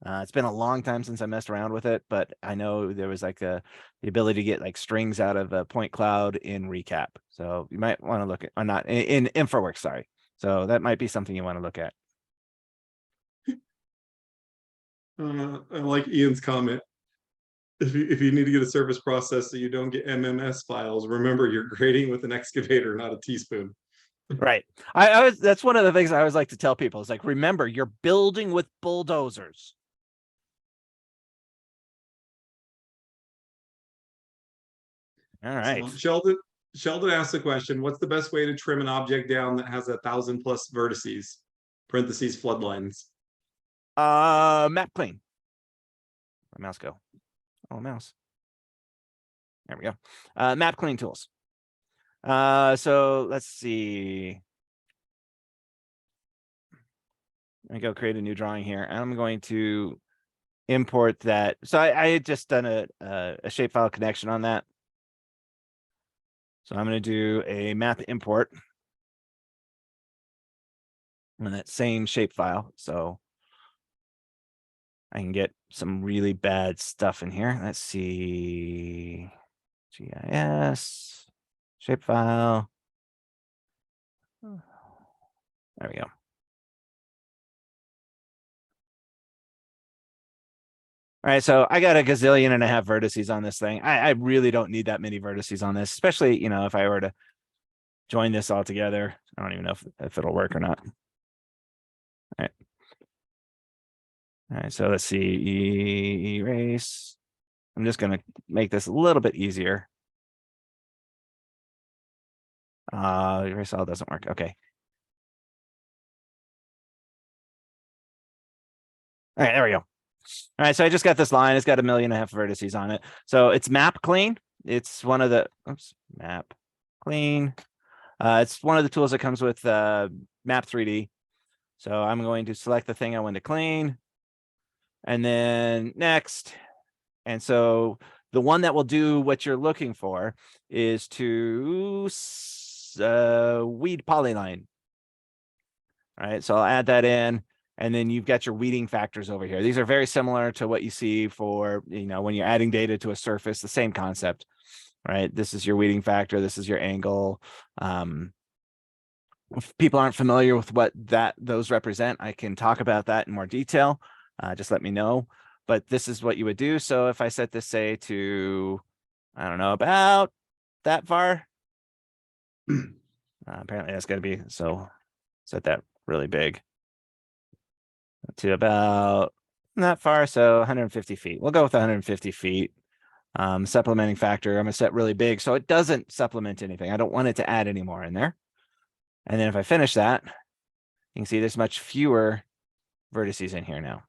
It's been a long time since I messed around with it, but I know there was like the ability to get like strings out of a point cloud in Recap. So you might want to look at, or not in InfraWorks, sorry. So that might be something you want to look at. I like Ian's comment. If you need to get a surface process so you don't get MMS files, remember you're grading with an excavator, not a teaspoon. Right. I was, that's one of the things I always like to tell people is like, remember, you're building with bulldozers. All right. So Sheldon asked the question, what's the best way to trim an object down that has 1,000+ vertices, parentheses, flood lines? Map clean. Where'd my mouse go? Oh, mouse. There we go. Map clean tools. So let's see. Let me go create a new drawing here. And I'm going to import that. So I had just done a shapefile connection on that. So I'm going to do a map import on that same shapefile. So I can get some really bad stuff in here. Let's see. GIS, shapefile. There we go. All right, so I got 1.5 gazillion vertices on this thing. I really don't need that many vertices on this, especially, if I were to join this all together. I don't even know if it'll work or not. All right. All right, so let's see, erase. I'm just going to make this a little bit easier. Erase all doesn't work. Okay. All right, there we go. All right, so I just got this line. It's got 1.5 million vertices on it. So it's map clean. It's one of the map clean. It's one of the tools that comes with Map 3D. So I'm going to select the thing I want to clean, and then next. And so the one that will do what you're looking for is to weed polyline. All right, so I'll add that in. And then you've got your weeding factors over here. These are very similar to what you see for, when you're adding data to a surface, the same concept, right? This is your weeding factor. This is your angle. If people aren't familiar with what those represent, I can talk about that in more detail. Just let me know. But this is what you would do. So if I set this, say, to, I don't know, about that far. Apparently that's going to be, so set that really big. To about that far, so 150 feet. We'll go with 150 feet. Supplementing factor, I'm gonna set really big so it doesn't supplement anything. I don't want it to add any more in there. And then if I finish that, you can see there's much fewer vertices in here now.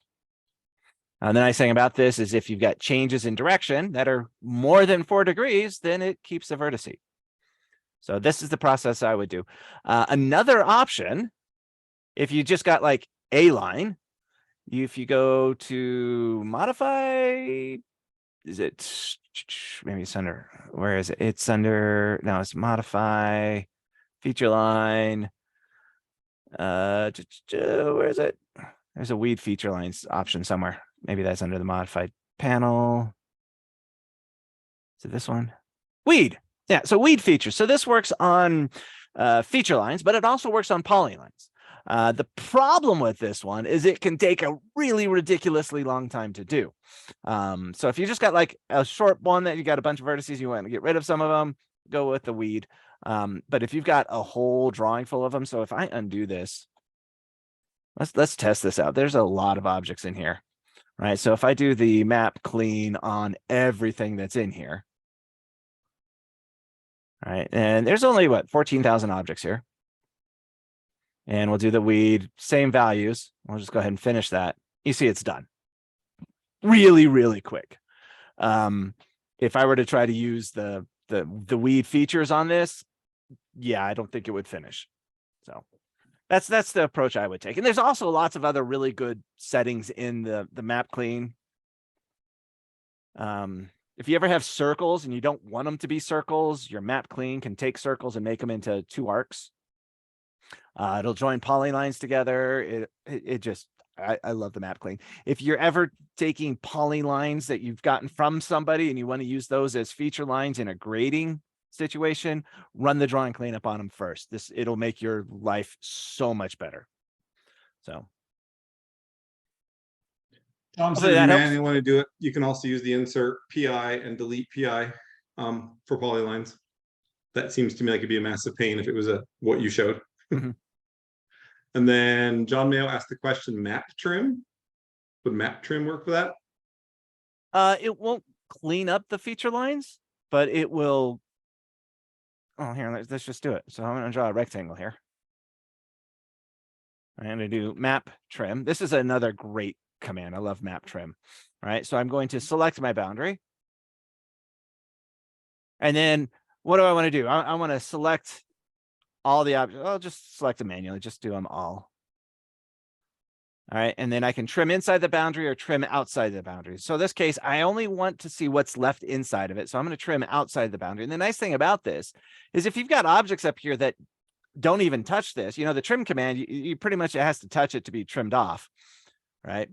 The nice thing about this is if you've got changes in direction that are more than 4 degrees, then it keeps the vertice. So this is the process I would do. Another option, if you just got like a line, if you go to modify, is it maybe it's under, where is it? It's under, no, it's modify feature line. Where is it? There's a weed feature lines option somewhere. Maybe that's under the modified panel. Is it this one? Weed. Yeah, so weed features. So this works on feature lines, but it also works on polylines. The problem with this one is it can take a really ridiculously long time to do. So if you just got like a short one that you got a bunch of vertices, you want to get rid of some of them, go with the weed. But if you've got a whole drawing full of them, so if I undo this, let's test this out. There's a lot of objects in here, right? So if I do the map clean on everything that's in here, right? And there's only what, 14,000 objects here. And we'll do the weed, same values. We'll just go ahead and finish that. You see it's done. Really, really quick. If I were to try to use the weed features on this, yeah, I don't think it would finish. So that's the approach I would take. And there's also lots of other really good settings in the map clean. If you ever have circles and you don't want them to be circles, your map clean can take circles and make them into 2 arcs. It'll join polylines together. I love the map clean. If you're ever taking polylines that you've gotten from somebody and you want to use those as feature lines in a grading situation, run the drawing cleanup on them first. It'll make your life so much better. So Tom said, if you want to do it, you can also use the insert PI and delete PI for polylines. That seems to me like it'd be a massive pain if it was what you showed. Mhm. And then John Mayo asked the question, map trim. Would map trim work for that? It won't clean up the feature lines, but it will. Oh, here, let's just do it. So I'm going to draw a rectangle here. I'm going to do map trim. This is another great command. I love map trim. All right, so I'm going to select my boundary. And then what do I want to do? I want to select all the objects. I'll just select them manually, just do them all. All right, and then I can trim inside the boundary or trim outside the boundary. So in this case, I only want to see what's left inside of it. So I'm going to trim outside the boundary. And the nice thing about this is if you've got objects up here that don't even touch this, the trim command, you pretty much, it has to touch it to be trimmed off, right?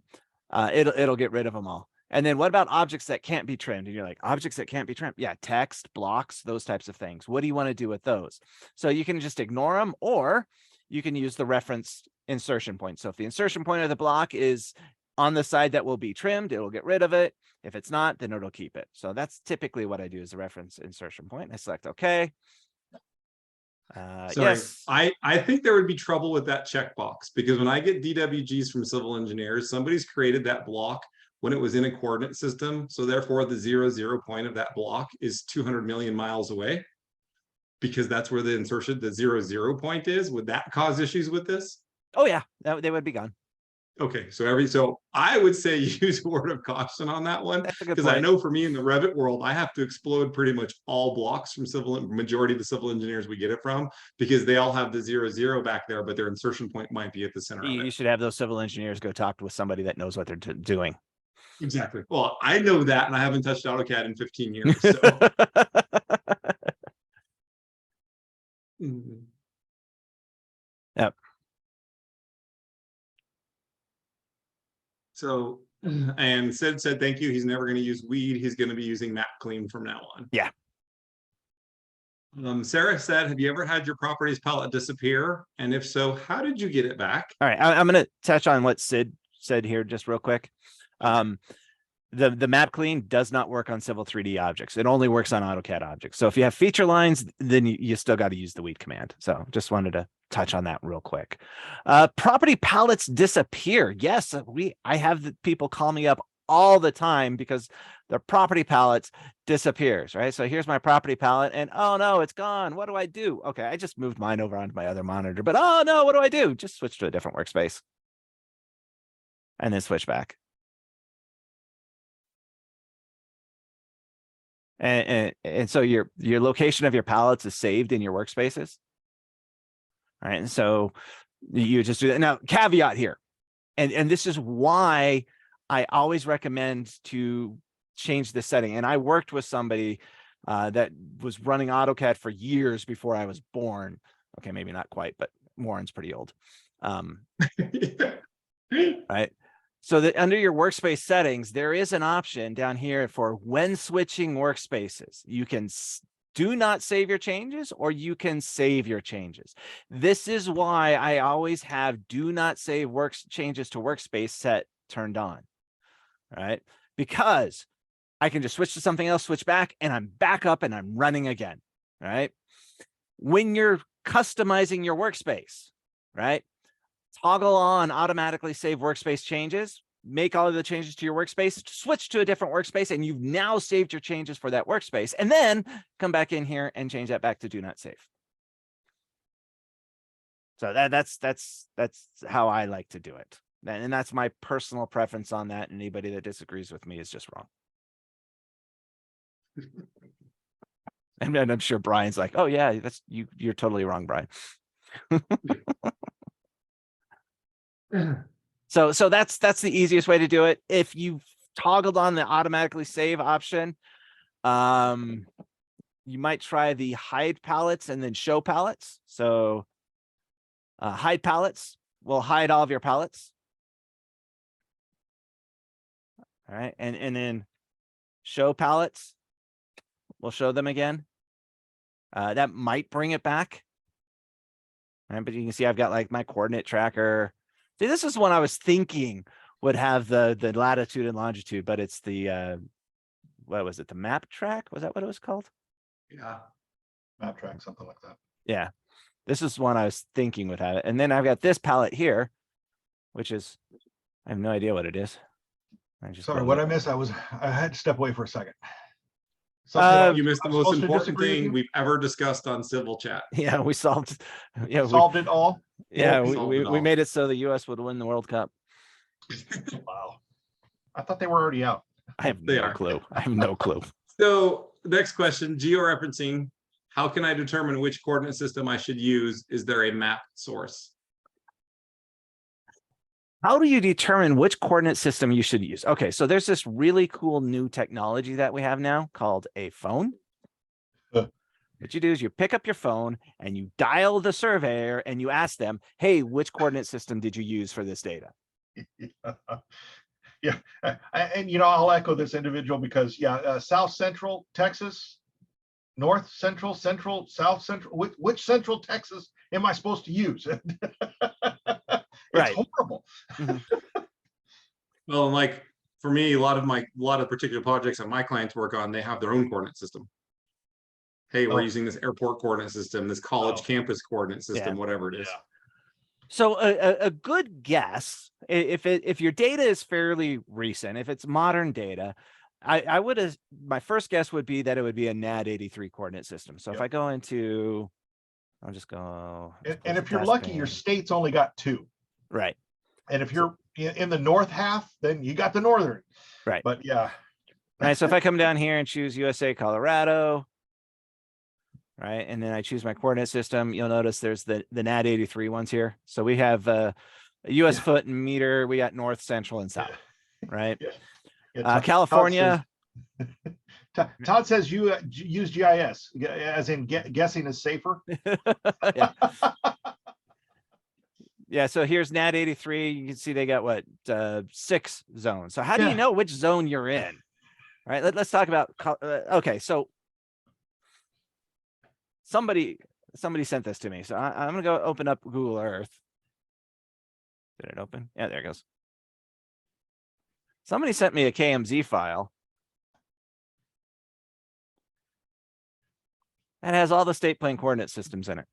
It'll get rid of them all. And then what about objects that can't be trimmed? And you're like, objects that can't be trimmed? Yeah, text, blocks, those types of things. What do you want to do with those? So you can just ignore them, or you can use the reference insertion point. So if the insertion point of the block is on the side that will be trimmed, it will get rid of it. If it's not, then it'll keep it. So that's typically what I do as a reference insertion point. I select OK. Sorry, yes. I think there would be trouble with that checkbox, because when I get DWGs from civil engineers, somebody's created that block when it was in a coordinate system. So therefore the 0, 0 point of that block is 200 million miles away. because that's where the insertion, the 0, 0 point is. Would that cause issues with this? Oh yeah, they would be gone. Okay, so I would say use a word of caution on that one, That's a good because I point. know for me in the Revit world, I have to explode pretty much all blocks from majority of the civil engineers we get it from, because they all have the 0, 0 back there, but their insertion point might be at the center of You it. should have those civil engineers go talk with somebody that knows what they're doing. Exactly. Well, I know that, and I haven't touched AutoCAD in 15 years. So. Mhm. Yep. So, and Sid said, thank you. He's never going to use weed. He's going to be using Map Clean from now on. Yeah. Sarah said, have you ever had your properties palette disappear? And if so, how did you get it back? All right, I'm going to touch on what Sid said here just real quick. The map clean does not work on Civil 3D objects. It only works on AutoCAD objects. So if you have feature lines, then you still got to use the weed command. So just wanted to touch on that real quick. Property palettes disappear. Yes, I have the people call me up all the time because the property palettes disappears, right? So here's my property palette and oh no, it's gone. What do I do? Okay, I just moved mine over onto my other monitor, but oh no, what do I do? Just switch to a different workspace and then switch back. And so your location of your palettes is saved in your workspaces. All right, and so you just do that. Now, caveat here, and this is why I always recommend to change the setting. And I worked with somebody that was running AutoCAD for years before I was born. Okay, maybe not quite, but Warren's pretty old. Right. So that under your workspace settings, there is an option down here for when switching workspaces. You can do not save your changes or you can save your changes. This is why I always have do not save changes to workspace set turned on. Right? Because I can just switch to something else, switch back, and I'm back up and I'm running again. Right? When you're customizing your workspace, right? Toggle on automatically save workspace changes, make all of the changes to your workspace, switch to a different workspace, and you've now saved your changes for that workspace. And then come back in here and change that back to do not save. So that's how I like to do it. And that's my personal preference on that. Anybody that disagrees with me is just wrong. And I'm sure Brian's like, oh yeah, you're totally wrong, Brian. So that's the easiest way to do it. If you've toggled on the automatically save option, you might try the hide palettes and then show palettes. So hide palettes will hide all of your palettes. All right, and then show palettes will show them again. That might bring it back. All right, but you can see I've got like my coordinate tracker. See, this is one I was thinking would have the latitude and longitude, but it's the what was it? The map track? Was that what it was called? Yeah. Map track, something like that. Yeah. This is one I was thinking would have it. And then I've got this palette here, which is, I have no idea what it is. Sorry, what I missed, I had to step away for a second. You missed the I'm most supposed to important disagree with thing you? we've ever discussed on Civil Chat. Yeah, we solved. Yeah, Solved it all? yeah, we solved it we all. made it so the US would win the World Cup. Wow. I thought they were already out. I have They no are. clue. I have no clue. So next question, georeferencing. How can I determine which coordinate system I should use? Is there a map source? How do you determine which coordinate system you should use? Okay, so there's this really cool new technology that we have now called a phone. What you do is you pick up your phone and you dial the surveyor and you ask them, hey, which coordinate system did you use for this data? Yeah, and I'll echo this individual because South Central Texas, North Central, South Central. Which Central Texas am I supposed to use? It's Right. horrible. Well, and like for me, a lot of particular projects that my clients work on, they have their own coordinate system. Hey, we're Oh. using this airport coordinate system, this college Oh. campus coordinate system, Yeah. whatever it is. So a good guess, if your data is fairly recent, if it's modern data, I would have, my first guess would be that it would be a NAD 83 coordinate system. So if Yep. I go into, I'll just go. as And close if to you're task lucky, your pane. state's only got 2. Right. And if So- you're in the north half, then you got the northern. Right. But yeah, Right. So if I come down here and choose USA, Colorado, right, and then I choose my coordinate system, you'll notice there's the NAD 83 ones here. So we have a US Yeah. foot and meter. We got north, central, and south, Yeah. right? Yeah, Todd California. Todd says you use GIS, as in guessing is safer. Yeah. Yeah. So here's NAD 83. You can see they got what 6 zones. So how do Yeah. you know which zone you're in? All right. Let's talk about. Okay. So somebody sent this to me. So I'm gonna go open up Google Earth. Did it open? Yeah, there it goes. Somebody sent me a KMZ file that has all the state plane coordinate systems in it.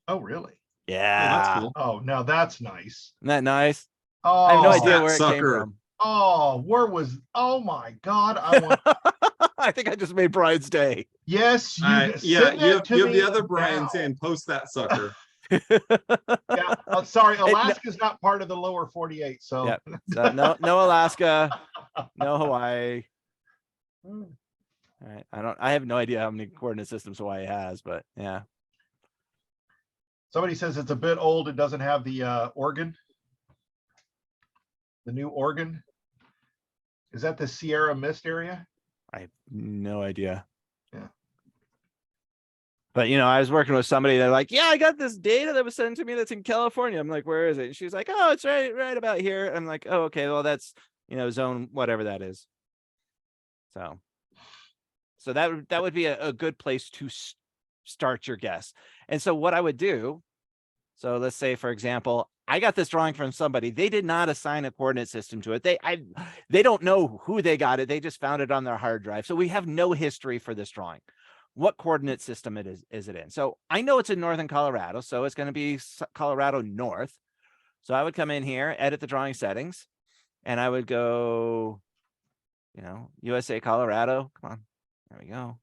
Oh, really? Oh, Yeah. that's cool. Oh, now that's nice. Isn't that nice? Oh, I have no What's idea that where it came sucker? from. Oh, where was? Oh my God! I want. I think I just made Brian's day. Yes, you. Yeah, send you that have, to you have me the other Brian now. saying, post that sucker. Yeah, sorry, no- Alaska's not part of the lower 48, so. Yep. So no Alaska, no Hawaii. Hmm. All right. I have no idea how many coordinate systems Hawaii has, but yeah. Somebody says it's a bit old. It doesn't have the organ. The new organ. Is that the Sierra Mist area? I have no idea. Yeah. But I was working with somebody. They're like, "Yeah, I got this data that was sent to me that's in California." I'm like, "Where is it?" And she's like, "Oh, it's right about here." I'm like, "Oh, okay. Well, that's zone whatever that is." So that would be a good place to start your guess. And so what I would do. So let's say, for example, I got this drawing from somebody. They did not assign a coordinate system to it. They don't know who they got it. They just found it on their hard drive. So we have no history for this drawing. What coordinate system is it in? So I know it's in northern Colorado. So it's going to be Colorado North. So I would come in here, edit the drawing settings, and I would go, USA, Colorado. Come on. There we go.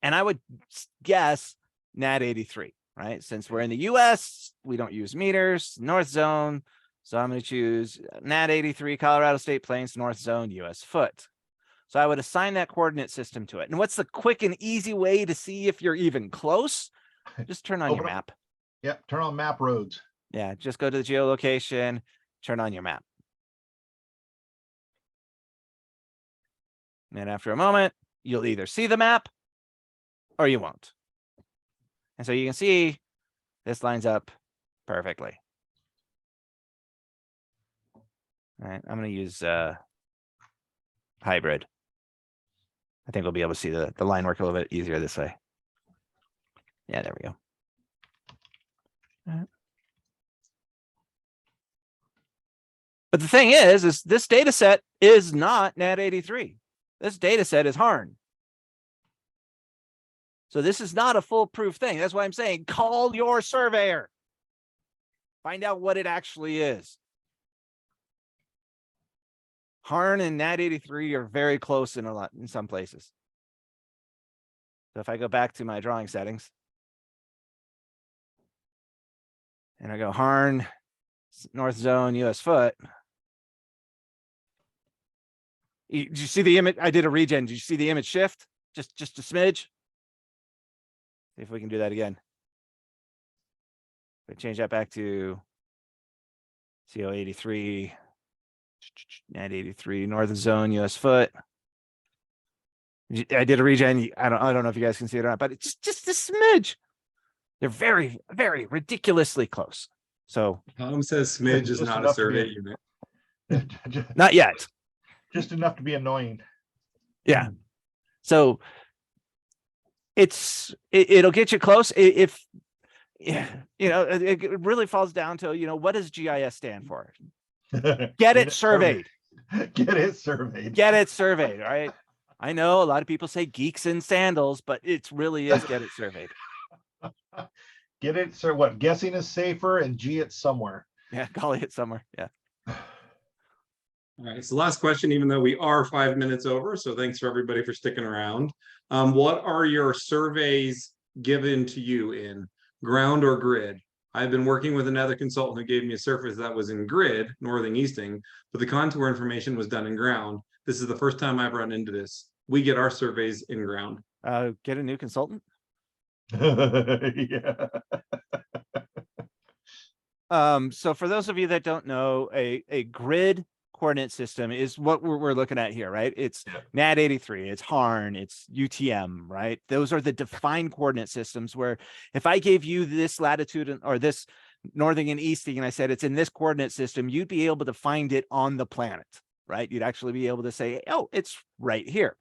And I would guess NAD 83, right? Since we're in the US, we don't use meters, North Zone. So I'm going to choose NAD 83, Colorado State Plains, North Zone, US foot. So I would assign that coordinate system to it. And what's the quick and easy way to see if you're even close? Just turn on your Open up. map. Yep, turn on map roads. Yeah, just go to the geolocation, turn on your map. And after a moment, you'll either see the map or you won't. And so you can see this lines up perfectly. All right, I'm going to use hybrid. I think we'll be able to see the line work a little bit easier this way. Yeah, there we go. All right. But the thing is this data set is not NAD 83. This data set is HARN. So this is not a foolproof thing. That's why I'm saying call your surveyor. Find out what it actually is. HARN and NAD 83 are very close in some places. So if I go back to my drawing settings and I go HARN, North Zone, US foot. Did you see the image? I did a regen. Did you see the image shift? Just a smidge. See if we can do that again. We change that back to CO83, NAD 83, Northern Zone, US foot. I did a regen. I don't know if you guys can see it or not, but it's just a smidge. They're very, very ridiculously close. So Tom says smidge is Just not a enough to survey be- unit. not yet. Just enough to be annoying. Yeah. So it'll get you close if it really falls down to what does GIS stand for? Get it surveyed. Get it surveyed. Get it surveyed. All right. I know a lot of people say geeks in sandals, but it really is get it surveyed. Get it. So what? Guessing is safer and G it's somewhere. Yeah, call it somewhere. Yeah. All right, so last question, even though we are 5 minutes over, so thanks for everybody for sticking around. What are your surveys given to you in ground or grid? I've been working with another consultant who gave me a surface that was in grid, northing easting, but the contour information was done in ground. This is the first time I've run into this. We get our surveys in ground. Get a new consultant. Yeah. So for those of you that don't know, a grid coordinate system is what we're looking at here, right? It's Yeah. NAD83, it's HARN, it's UTM, right? Those are the defined coordinate systems where if I gave you this latitude or this northing and easting, and I said it's in this coordinate system, you'd be able to find it on the planet, right? You'd actually be able to say, oh, it's right here.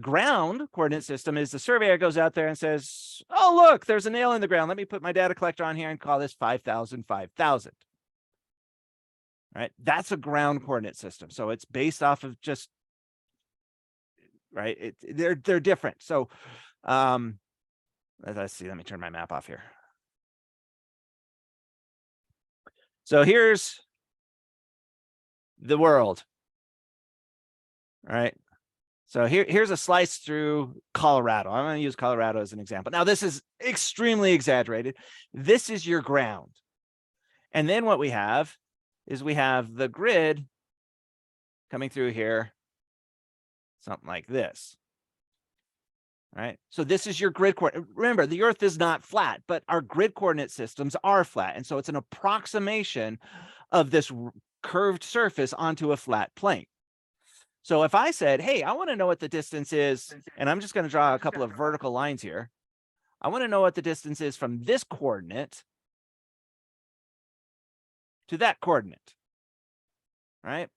Ground coordinate system is the surveyor goes out there and says, oh, look, there's a nail in the ground. Let me put my data collector on here and call this 5,000, 5,000. Right? That's a ground coordinate system. So it's based off of just, right? They're different. So let's see, let me turn my map off here. So here's the world. All right. So here's a slice through Colorado. I'm going to use Colorado as an example. Now, this is extremely exaggerated. This is your ground. And then what we have is we have the grid coming through here, something like this. All right. So this is your grid coordinate. Remember, the Earth is not flat, but our grid coordinate systems are flat. And so it's an approximation of this curved surface onto a flat plane. So if I said, hey, I want to know what the distance is, and I'm just going to draw a couple of vertical lines here. I want to know what the distance is from this coordinate to that coordinate, right?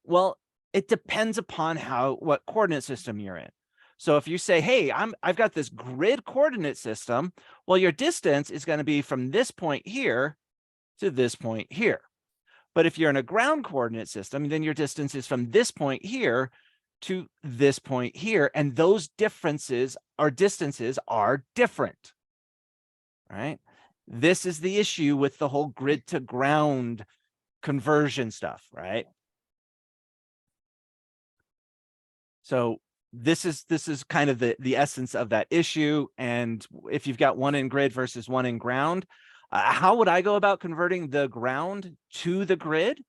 Well, it depends upon what coordinate system you're in. So if you say, hey, I've got this grid coordinate system, well, your distance is going to be from this point here to this point here. But if you're in a ground coordinate system, then your distance is from this point here to this point here. And those differences or distances are different. All right. This is the issue with the whole grid to ground conversion stuff, right? So this is kind of the essence of that issue. And if you've got one in grid versus one in ground, how would I go about converting the ground to the grid?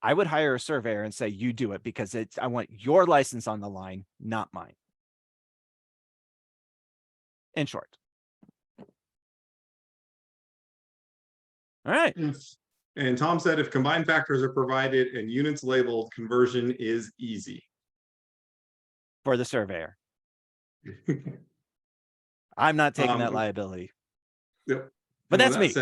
I would hire a surveyor and say, you do it, because I want your license on the line, not mine. In short. All right. And Tom said, if combined factors are provided and units labeled, conversion is easy. For the surveyor. I'm not taking that liability. Yep. But that's me.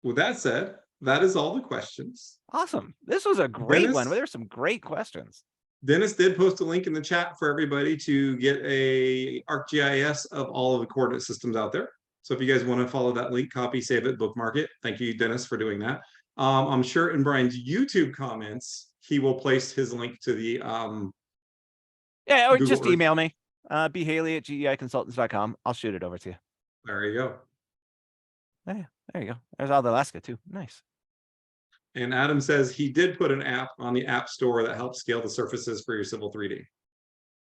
With that said, that is all the questions. Awesome. This was a great Dennis, one. There's some great questions. Dennis did post a link in the chat for everybody to get a ArcGIS of all of the coordinate systems out there. So if you guys want to follow that link, copy, save it, bookmark it. Thank you, Dennis, for doing that. I'm sure in Brian's YouTube comments, he will place his link to the yeah, or Google just Earth. email me, bhaley@geiconsultants.com. I'll shoot it over to you. There you go. Yeah, there you go. There's all the Alaska too. Nice. And Adam says he did put an app on the App Store that helps scale the surfaces for your Civil 3D.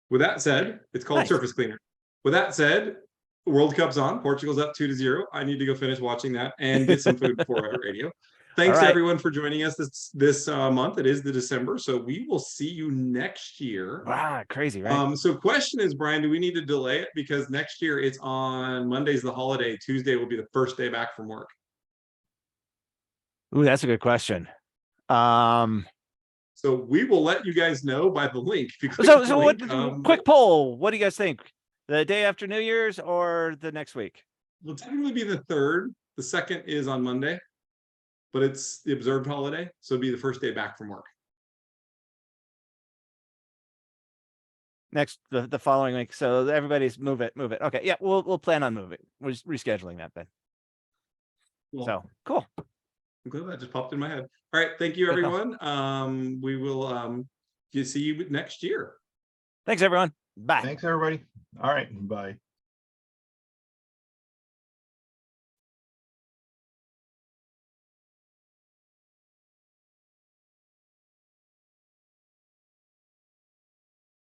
With that said, it's called Nice. Surface Cleaner. With that said, World Cup's on. Portugal's up 2-0. I need to go finish watching that and get some food before I radio. Thanks All right. everyone for joining us this month. It is the December, so we will see you next year. Wow, crazy, right? So question is, Brian, do we need to delay it? Because next year it's on Monday's the holiday. Tuesday will be the first day back from work. Ooh, that's a good question. So we will let you guys know by the link. If you click So the what? link, Quick poll. What do you guys think? The day after New Year's or the next week? will technically be the 3rd. The 2nd is on Monday, but it's the observed holiday, so it'll be the first day back from work. Next, the following week. So everybody's move it. Okay, yeah, we'll plan on moving. We're just rescheduling that then. Cool. So cool. I'm glad that just popped in my head. All right, thank you, Good call. everyone. We will see you next year. Thanks, everyone. Bye. Thanks, everybody. All right. Bye.